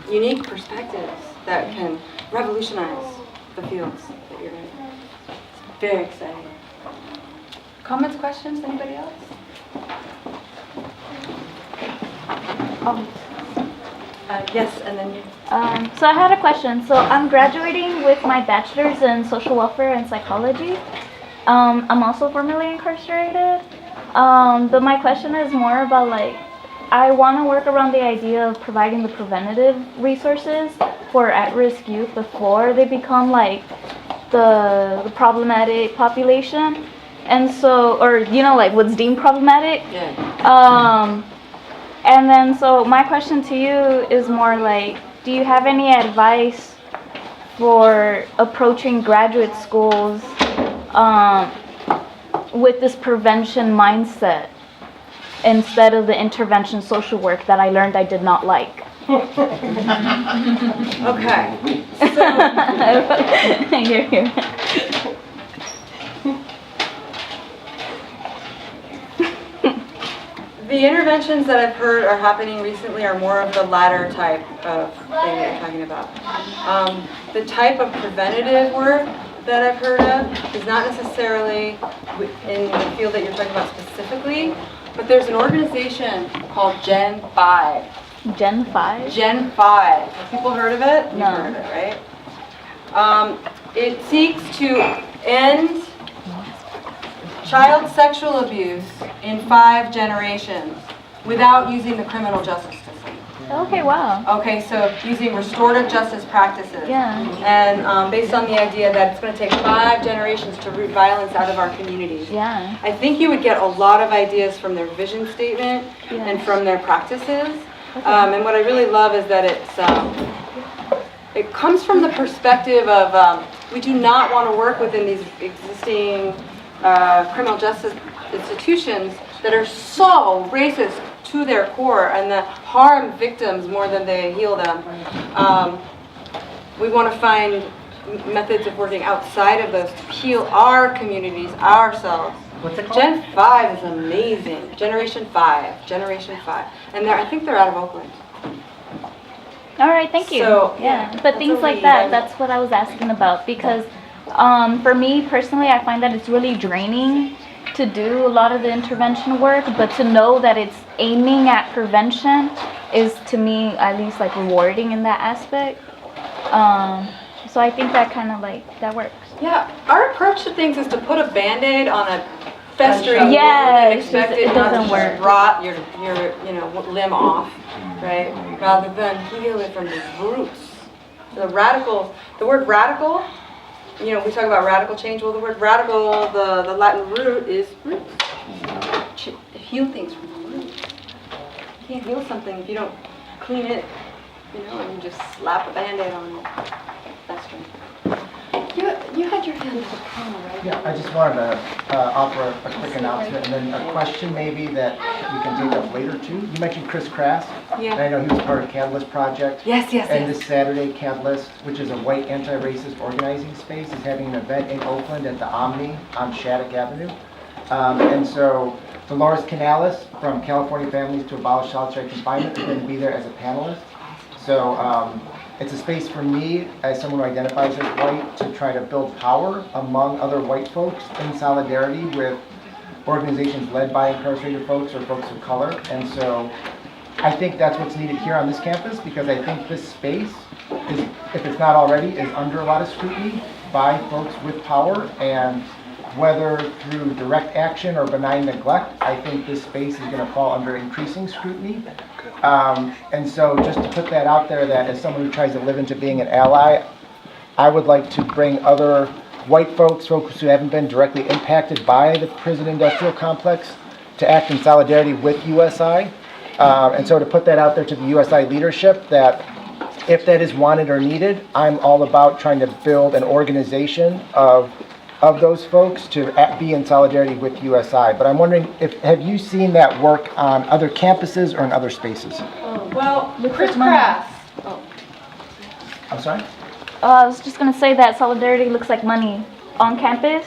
unique perspectives that can revolutionize the fields that you're in. It's very exciting. Comments, questions, anybody else? Yes, and then you. So I had a question. So I'm graduating with my bachelor's in social welfare and psychology. I'm also formerly incarcerated. But my question is more about I want to work around the idea of providing the preventative resources for at-risk youth before they become the problematic population. And so, or what's deemed problematic. Yeah. And then so my question to you is more do you have any advice for approaching graduate schools with this prevention mindset instead of the intervention social work that I learned I did not like? Okay. So, Here. the interventions that I've heard are happening recently are more of the latter type of thing that you're talking about. The type of preventative work that I've heard of is not necessarily in the field that you're talking about specifically, but there's an organization called Gen 5. Gen 5? Gen 5. Have people heard of it? No. You've heard of it, right? It seeks to end child sexual abuse in 5 generations without using the criminal justice system. Okay, wow. Okay, so using restorative justice practices. Yeah. And based on the idea that it's going to take 5 generations to root violence out of our communities. Yeah. I think you would get a lot of ideas from their vision statement and from their practices. Okay. And what I really love is that it comes from the perspective of we do not want to work within these existing criminal justice institutions that are so racist to their core and that harm victims more than they heal them. We want to find methods of working outside of those to heal our communities, ourselves. What's it called? Gen 5 is amazing. Generation 5. And I think they're out of Oakland. All right, thank you. So, yeah, yeah, but things that's a like lead. that, that's what I was asking about, because for me personally, I find that it's really draining to do a lot of the intervention work, but to know that it's aiming at prevention is, to me, at least rewarding in that aspect. So I think that kind of that works. Yeah, our approach to things is to put a Band-Aid on a festering Yeah, wound and it's expect just- it it not doesn't to work. rot your limb off, right? Rather than heal it from the roots. The word radical, we talk about radical change. Well, the word radical, the Latin root is roots. Heal things from the root. You can't heal something if you don't clean it, and you just slap a Band-Aid on it. Festering. You you had your hand up, right? Yeah, I just wanted to offer a quick announcement and then a question maybe that we can take up later too. You mentioned Chris Crass. Yeah. And I know he was part of Catalyst Project. Yes, yes, And yes. this Saturday, Catalyst, which is a white anti-racist organizing space, is having an event in Oakland at the Omni on Shattuck Avenue. And so Dolores Canales from California Families to Abolish Solitary Confinement is going to be there as a panelist. So it's a space for me, as someone who identifies as white, to try to build power among other white folks in solidarity with organizations led by incarcerated folks or folks of color. And so I think that's what's needed here on this campus, because I think this space is, if it's not already, is under a lot of scrutiny by folks with power. And whether through direct action or benign neglect, I think this space is going to fall under increasing scrutiny. And so just to put that out there, that as someone who tries to live into being an ally, I would like to bring other white folks who haven't been directly impacted by the prison industrial complex, to act in solidarity with USI. And so to put that out there to the USI leadership, that if that is wanted or needed, I'm all about trying to build an organization of those folks to be in solidarity with USI. But I'm wondering, have you seen that work on other campuses or in other spaces? Well, Chris Crass. I'm sorry? I was just going to say that solidarity looks like money on campus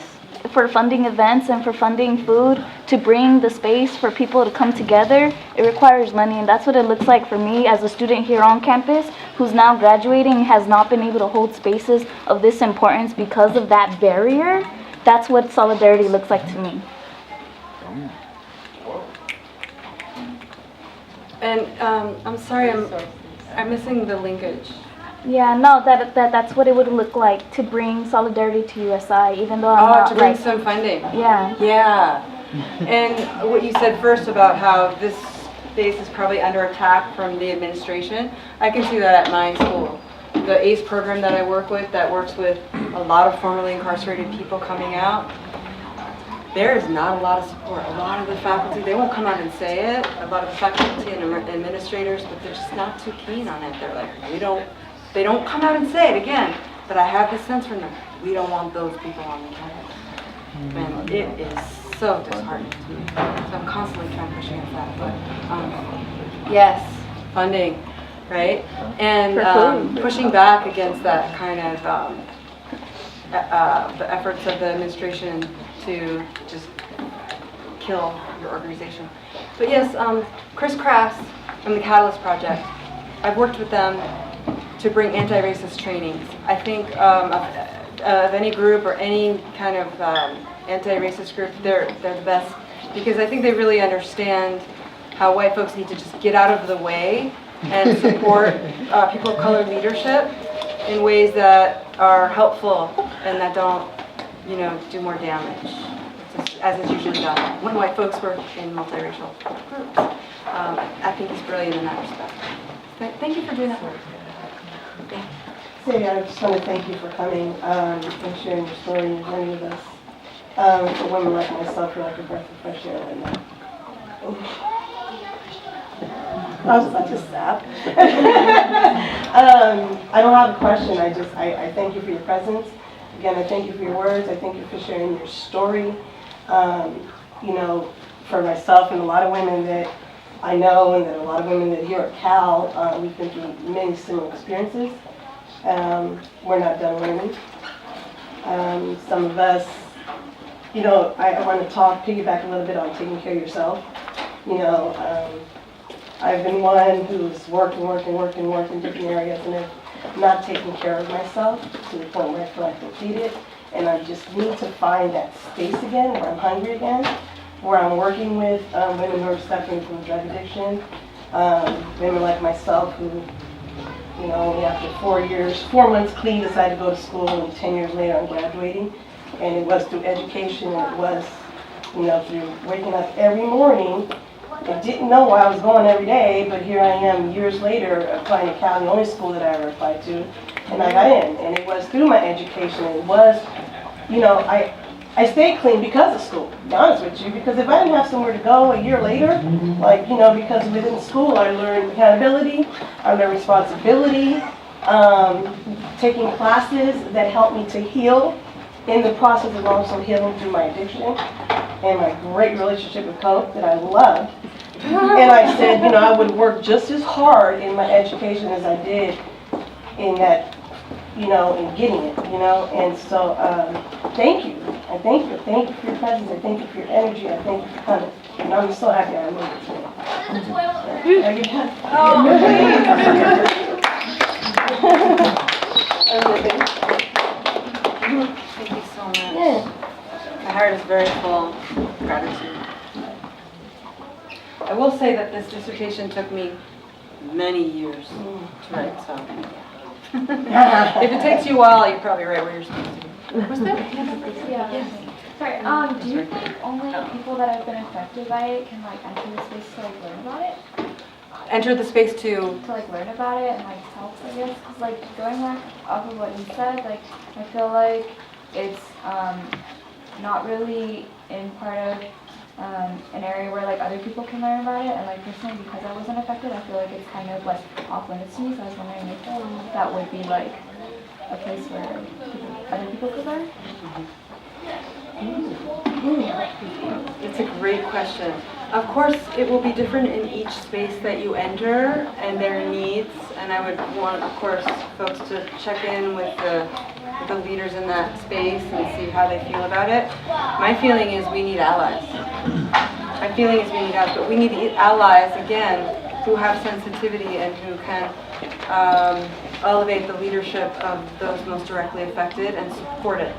for funding events and for funding food, to bring the space for people to come together. It requires money, and that's what it looks like for me as a student here on campus who's now graduating and has not been able to hold spaces of this importance because of that barrier. That's what solidarity looks like to me. And I'm sorry, I'm missing the linkage. Yeah, no, that's what it would look like to bring solidarity to USI, even though I'm not to bring like, some funding. yeah. Yeah. And what you said first about how this space is probably under attack from the administration, I can see that at my school. The ACE program that I work with, that works with a lot of formerly incarcerated people coming out, there is not a lot of support. A lot of the faculty, they won't come out and say it, a lot of the faculty and administrators, but they're just not too keen on it. They're like, they don't come out and say it again, but I have this sense from them, we don't want those people on the campus. And it is so disheartening to me. So I'm constantly trying to push against that. But yes, funding, right? And pushing back against that kind of the efforts of the administration to just kill your organization. But yes, Chris Crass from the Catalyst Project, I've worked with them to bring anti-racist trainings. I think of any group or any kind of anti-racist group, they're the best, because I think they really understand how white folks need to just get out of the way and support people of color leadership in ways that are helpful and that don't, do more damage, as is usually done when white folks work in multiracial groups. I think he's brilliant in that respect. Thank you for doing that work. Sadie, I just want to thank you for coming and sharing your story and journey with us. For women like myself, you're like a breath of fresh air right now. I was such a sap. I don't have a question. I thank you for your presence. Again, I thank you for your words. I thank you for sharing your story. For myself and a lot of women that I know, and that a lot of women that here at Cal, we've been through many similar experiences. We're not done learning. Some of us, I want to piggyback a little bit on taking care of yourself. I've been one who's working in different areas, and I've not taken care of myself to the point where I feel like depleted. And I just need to find that space again, where I'm hungry again, where I'm working with women who are suffering from drug addiction, women like myself who, only after 4 months clean, decided to go to school, and 10 years later I'm graduating. And it was through education, and it was, through waking up every morning. I didn't know where I was going every day, but here I am years later applying to Cal, the only school that I ever applied to, and I got in. And it was through my education. It was, I stayed clean because of school, to be honest with you, because if I didn't have somewhere to go a year later, because within school I learned accountability, I learned responsibility, taking classes that helped me to heal in the process of also healing through my addiction and my great relationship with Coke that I loved. And I said, you know, I would work just as hard in my education as I did in that, you know, in getting it, you know. And so, thank you. I thank you. Thank you for your presence. I thank you for your energy. I thank you for coming. And I'm so happy I made it today. Thank you so much. My heart is very full of gratitude. I will say that this dissertation took me many years to write, so. If it takes you a while, you're probably right where you're supposed to be. Was there? Yeah. Sorry, do you think only people that have been affected by it can like enter the space to like learn about it? Enter the space to. To like learn about it and like help, I guess? Because like going back off of what you said, like I feel like it's not really in part of an area where like other people can learn about it, and like personally because I wasn't affected, I feel like it's kind of like off limits to me, so I was wondering if that would be like a place where other people could learn. It's a great question. Of course, it will be different in each space that you enter and their needs, and I would want, of course, folks to check in with the leaders in that space and see how they feel about it. My feeling is we need allies. My feeling is we need allies, but we need allies, again, who have sensitivity and who can elevate the leadership of those most directly affected and support it.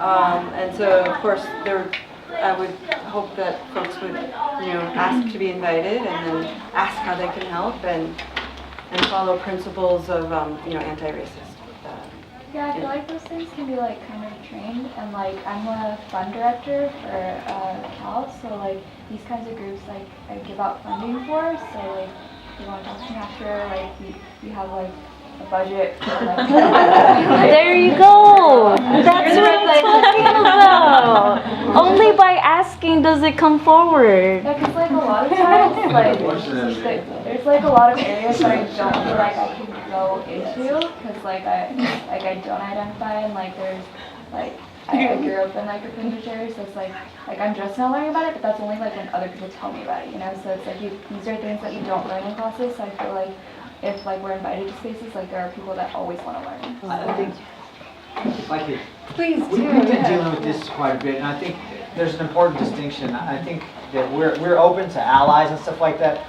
And so, of course, I would hope that folks would, you know, ask to be invited and then ask how they can help and follow principles of, you know, anti-racist. Yeah, I feel like those things can be like kind of trained, and like I'm a fund director for Cal, so like these kinds of groups like I give out funding for, so like you want to talk to me after, like we have like a budget for like There you go. That's what I'm talking about. Only by asking does it come forward. Yeah, because like a lot of times, like there's like a lot of areas that I don't feel like I can go into, because like I don't identify, and like there's like I grew up in like a privileged area, so it's like I'm just now learning about it, but that's only like when other people tell me about it, you know. So it's like these are things that you don't learn in classes. So I feel like if like we're invited to spaces, like there are people that always want to learn. I think, like it, Please do. we've been dealing with this quite a bit, and I think there's an important distinction. I think that we're open to allies and stuff like that.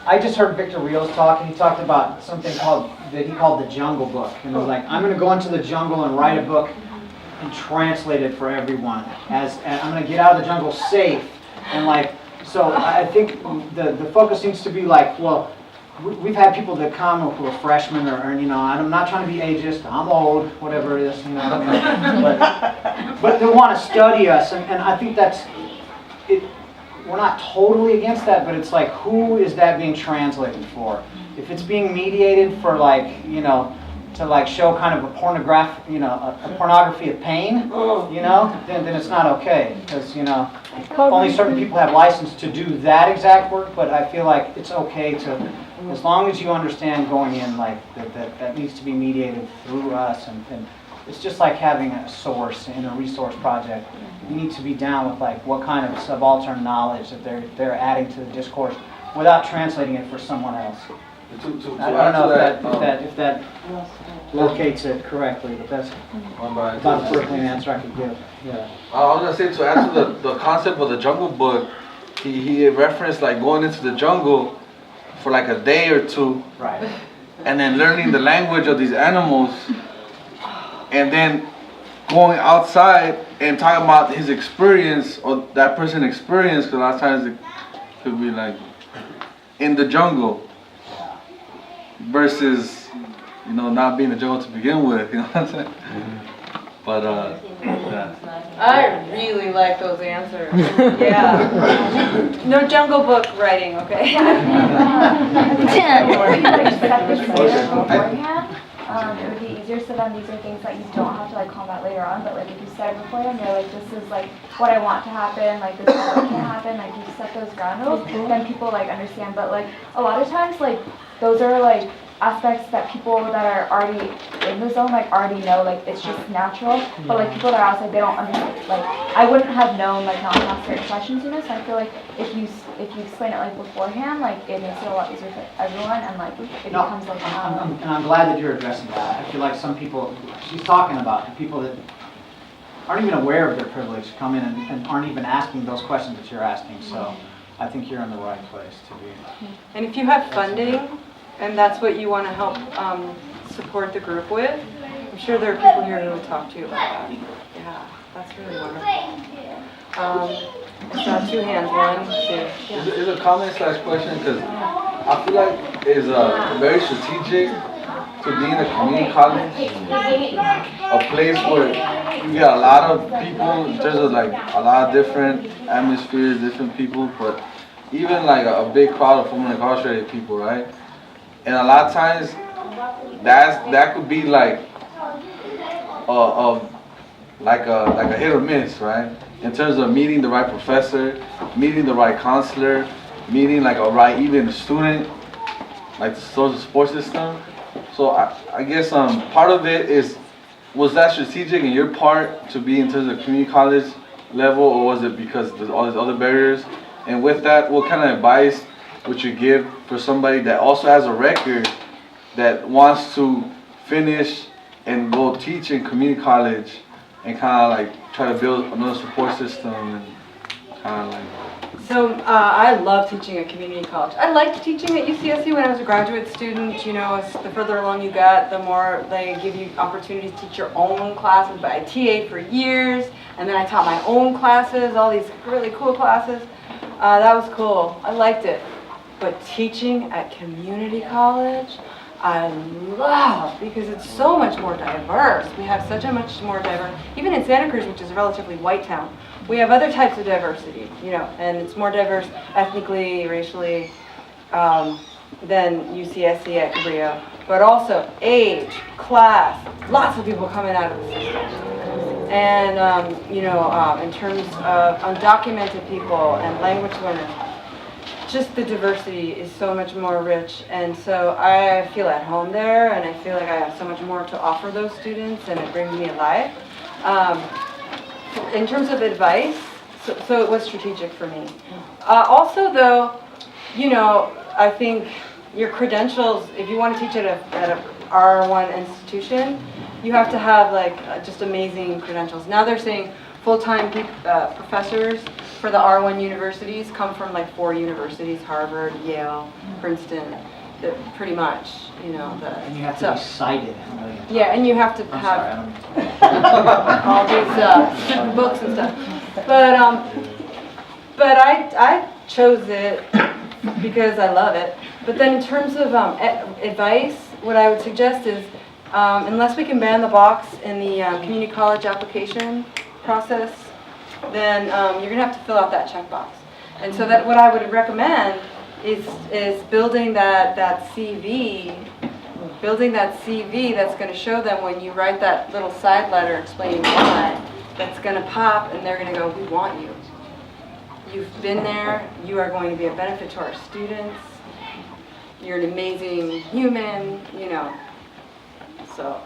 I just heard Victor Rios talk, and he talked about something that he called the Jungle Book, and it was like, I'm going to go into the jungle and write a book and translate it for everyone. And I'm going to get out of the jungle safe, and like, so I think the focus seems to be like, well, we've had people that come who are freshmen or you know, and I'm not trying to be ageist, I'm old, whatever it is, you know, but they want to study us, and I think that's it. We're not totally against that, but it's like, who is that being translated for? If it's being mediated for like, you know, to like show kind of a pornography, you know, a pornography of pain, you know, then it's not okay, because, you know, only certain people have license to do that exact work, but I feel like it's okay to, as long as you understand going in like that needs to be mediated through us, and it's just like having a source in a resource project. You need to be down with like what kind of subaltern knowledge that they're adding to the discourse without translating it for someone else. I don't know if that locates it correctly, but that's about the Berkeley answer I could give. Yeah. I was gonna say, to add to the concept of the Jungle Book, he referenced like going into the jungle for like a day or two, Right. and then learning the language of these animals, and then going outside and talking about his experience or that person's experience, because a lot of times it could be like in the jungle versus, you know, not being in the jungle to begin with, you know what I'm saying? But yeah. I really like those answers. Yeah. No Jungle Book writing, okay? It would be easier, so then these are things that you don't have to like combat later on, but like if you set it beforehand, you're like, this is like what I want to happen, like this is what can happen, like you set those ground rules, then people like understand. But like a lot of times, like those are like aspects that people that are already in the zone like already know, like it's just natural. But like people that are outside, they don't understand. Like I wouldn't have known like not to ask certain questions, you know. So I feel like if you explain it like beforehand, like it makes it a lot easier for everyone, and like it becomes like and I'm glad that you're addressing that. I feel like some people, she's talking about people that aren't even aware of their privilege come in and aren't even asking those questions that you're asking. So I think you're in the right place to be. And if you have funding, and that's what you want to help support the group with, I'm sure there are people here who will talk to you about that. Yeah, that's really wonderful. So 2 hands, 1, 2. Yeah. It's a comment/question because I feel like it's very strategic to be in a community college, a place where you get a lot of people. There's like a lot of different atmospheres, different people, but even like a big crowd of formerly incarcerated people, right? And a lot of times, that could be like a hit or miss, right? In terms of meeting the right professor, meeting the right counselor, meeting like a right even student, like the social support system. So I guess part of it was that strategic in your part to be in terms of community college level, or was it because there's all these other barriers? And with that, what kind of advice would you give for somebody that also has a record that wants to finish and go teach in community college and kind of like try to build another support system and kind of like... So I love teaching at community college. I liked teaching at UCSC when I was a graduate student. You know, as the further along you got, the more they give you opportunity to teach your own classes. But I TA'd for years, and then I taught my own classes, all these really cool classes. That was cool. I liked it. But teaching at community college, I love, because it's so much more diverse. We have such a much more diverse, even in Santa Cruz, which is a relatively white town, we have other types of diversity, you know, and it's more diverse ethnically, racially, than UCSC at Cabrillo. But also age, class, lots of people coming out of the system. And, you know, in terms of undocumented people and language learners, just the diversity is so much more rich, and so I feel at home there, and I feel like I have so much more to offer those students, and it brings me alive. In terms of advice, so it was strategic for me. Also, though, you know, I think your credentials, if you want to teach at a R1 institution, you have to have like just amazing credentials. Now they're saying full-time professors for the R1 universities come from like 4 universities, Harvard, Yale, Princeton, pretty much, you know. And you have to be cited. Yeah, and you have to have all these books and stuff. But I chose it because I love it. But then in terms of advice, what I would suggest is, unless we can ban the box in the community college application process, then you're going to have to fill out that checkbox. And so that what I would recommend is building that CV that's going to show them when you write that little side letter explaining why, that's going to pop, and they're going to go, we want you. You've been there, you are going to be a benefit to our students, you're an amazing human, you know. So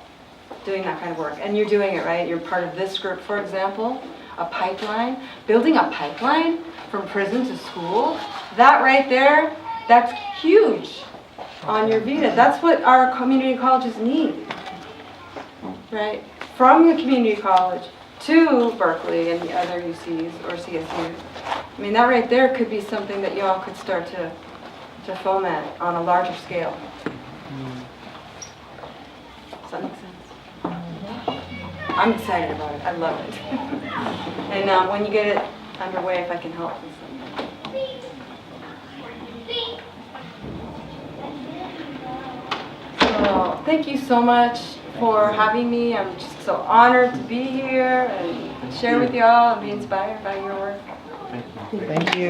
doing that kind of work, and you're doing it, right? You're part of this group, for example, a pipeline, building a pipeline from prison to school, that right there, that's huge on your vita. That's what our community colleges need, right? From the community college to Berkeley and the other UCs or CSUs. I mean, that right there could be something that you all could start to foment on a larger scale. Does that make sense? I'm excited about it. I love it. And when you get it underway, if I can help with something. So, thank you so much for having me. I'm just so honored to be here and share with y'all and be inspired by your work. Thank you.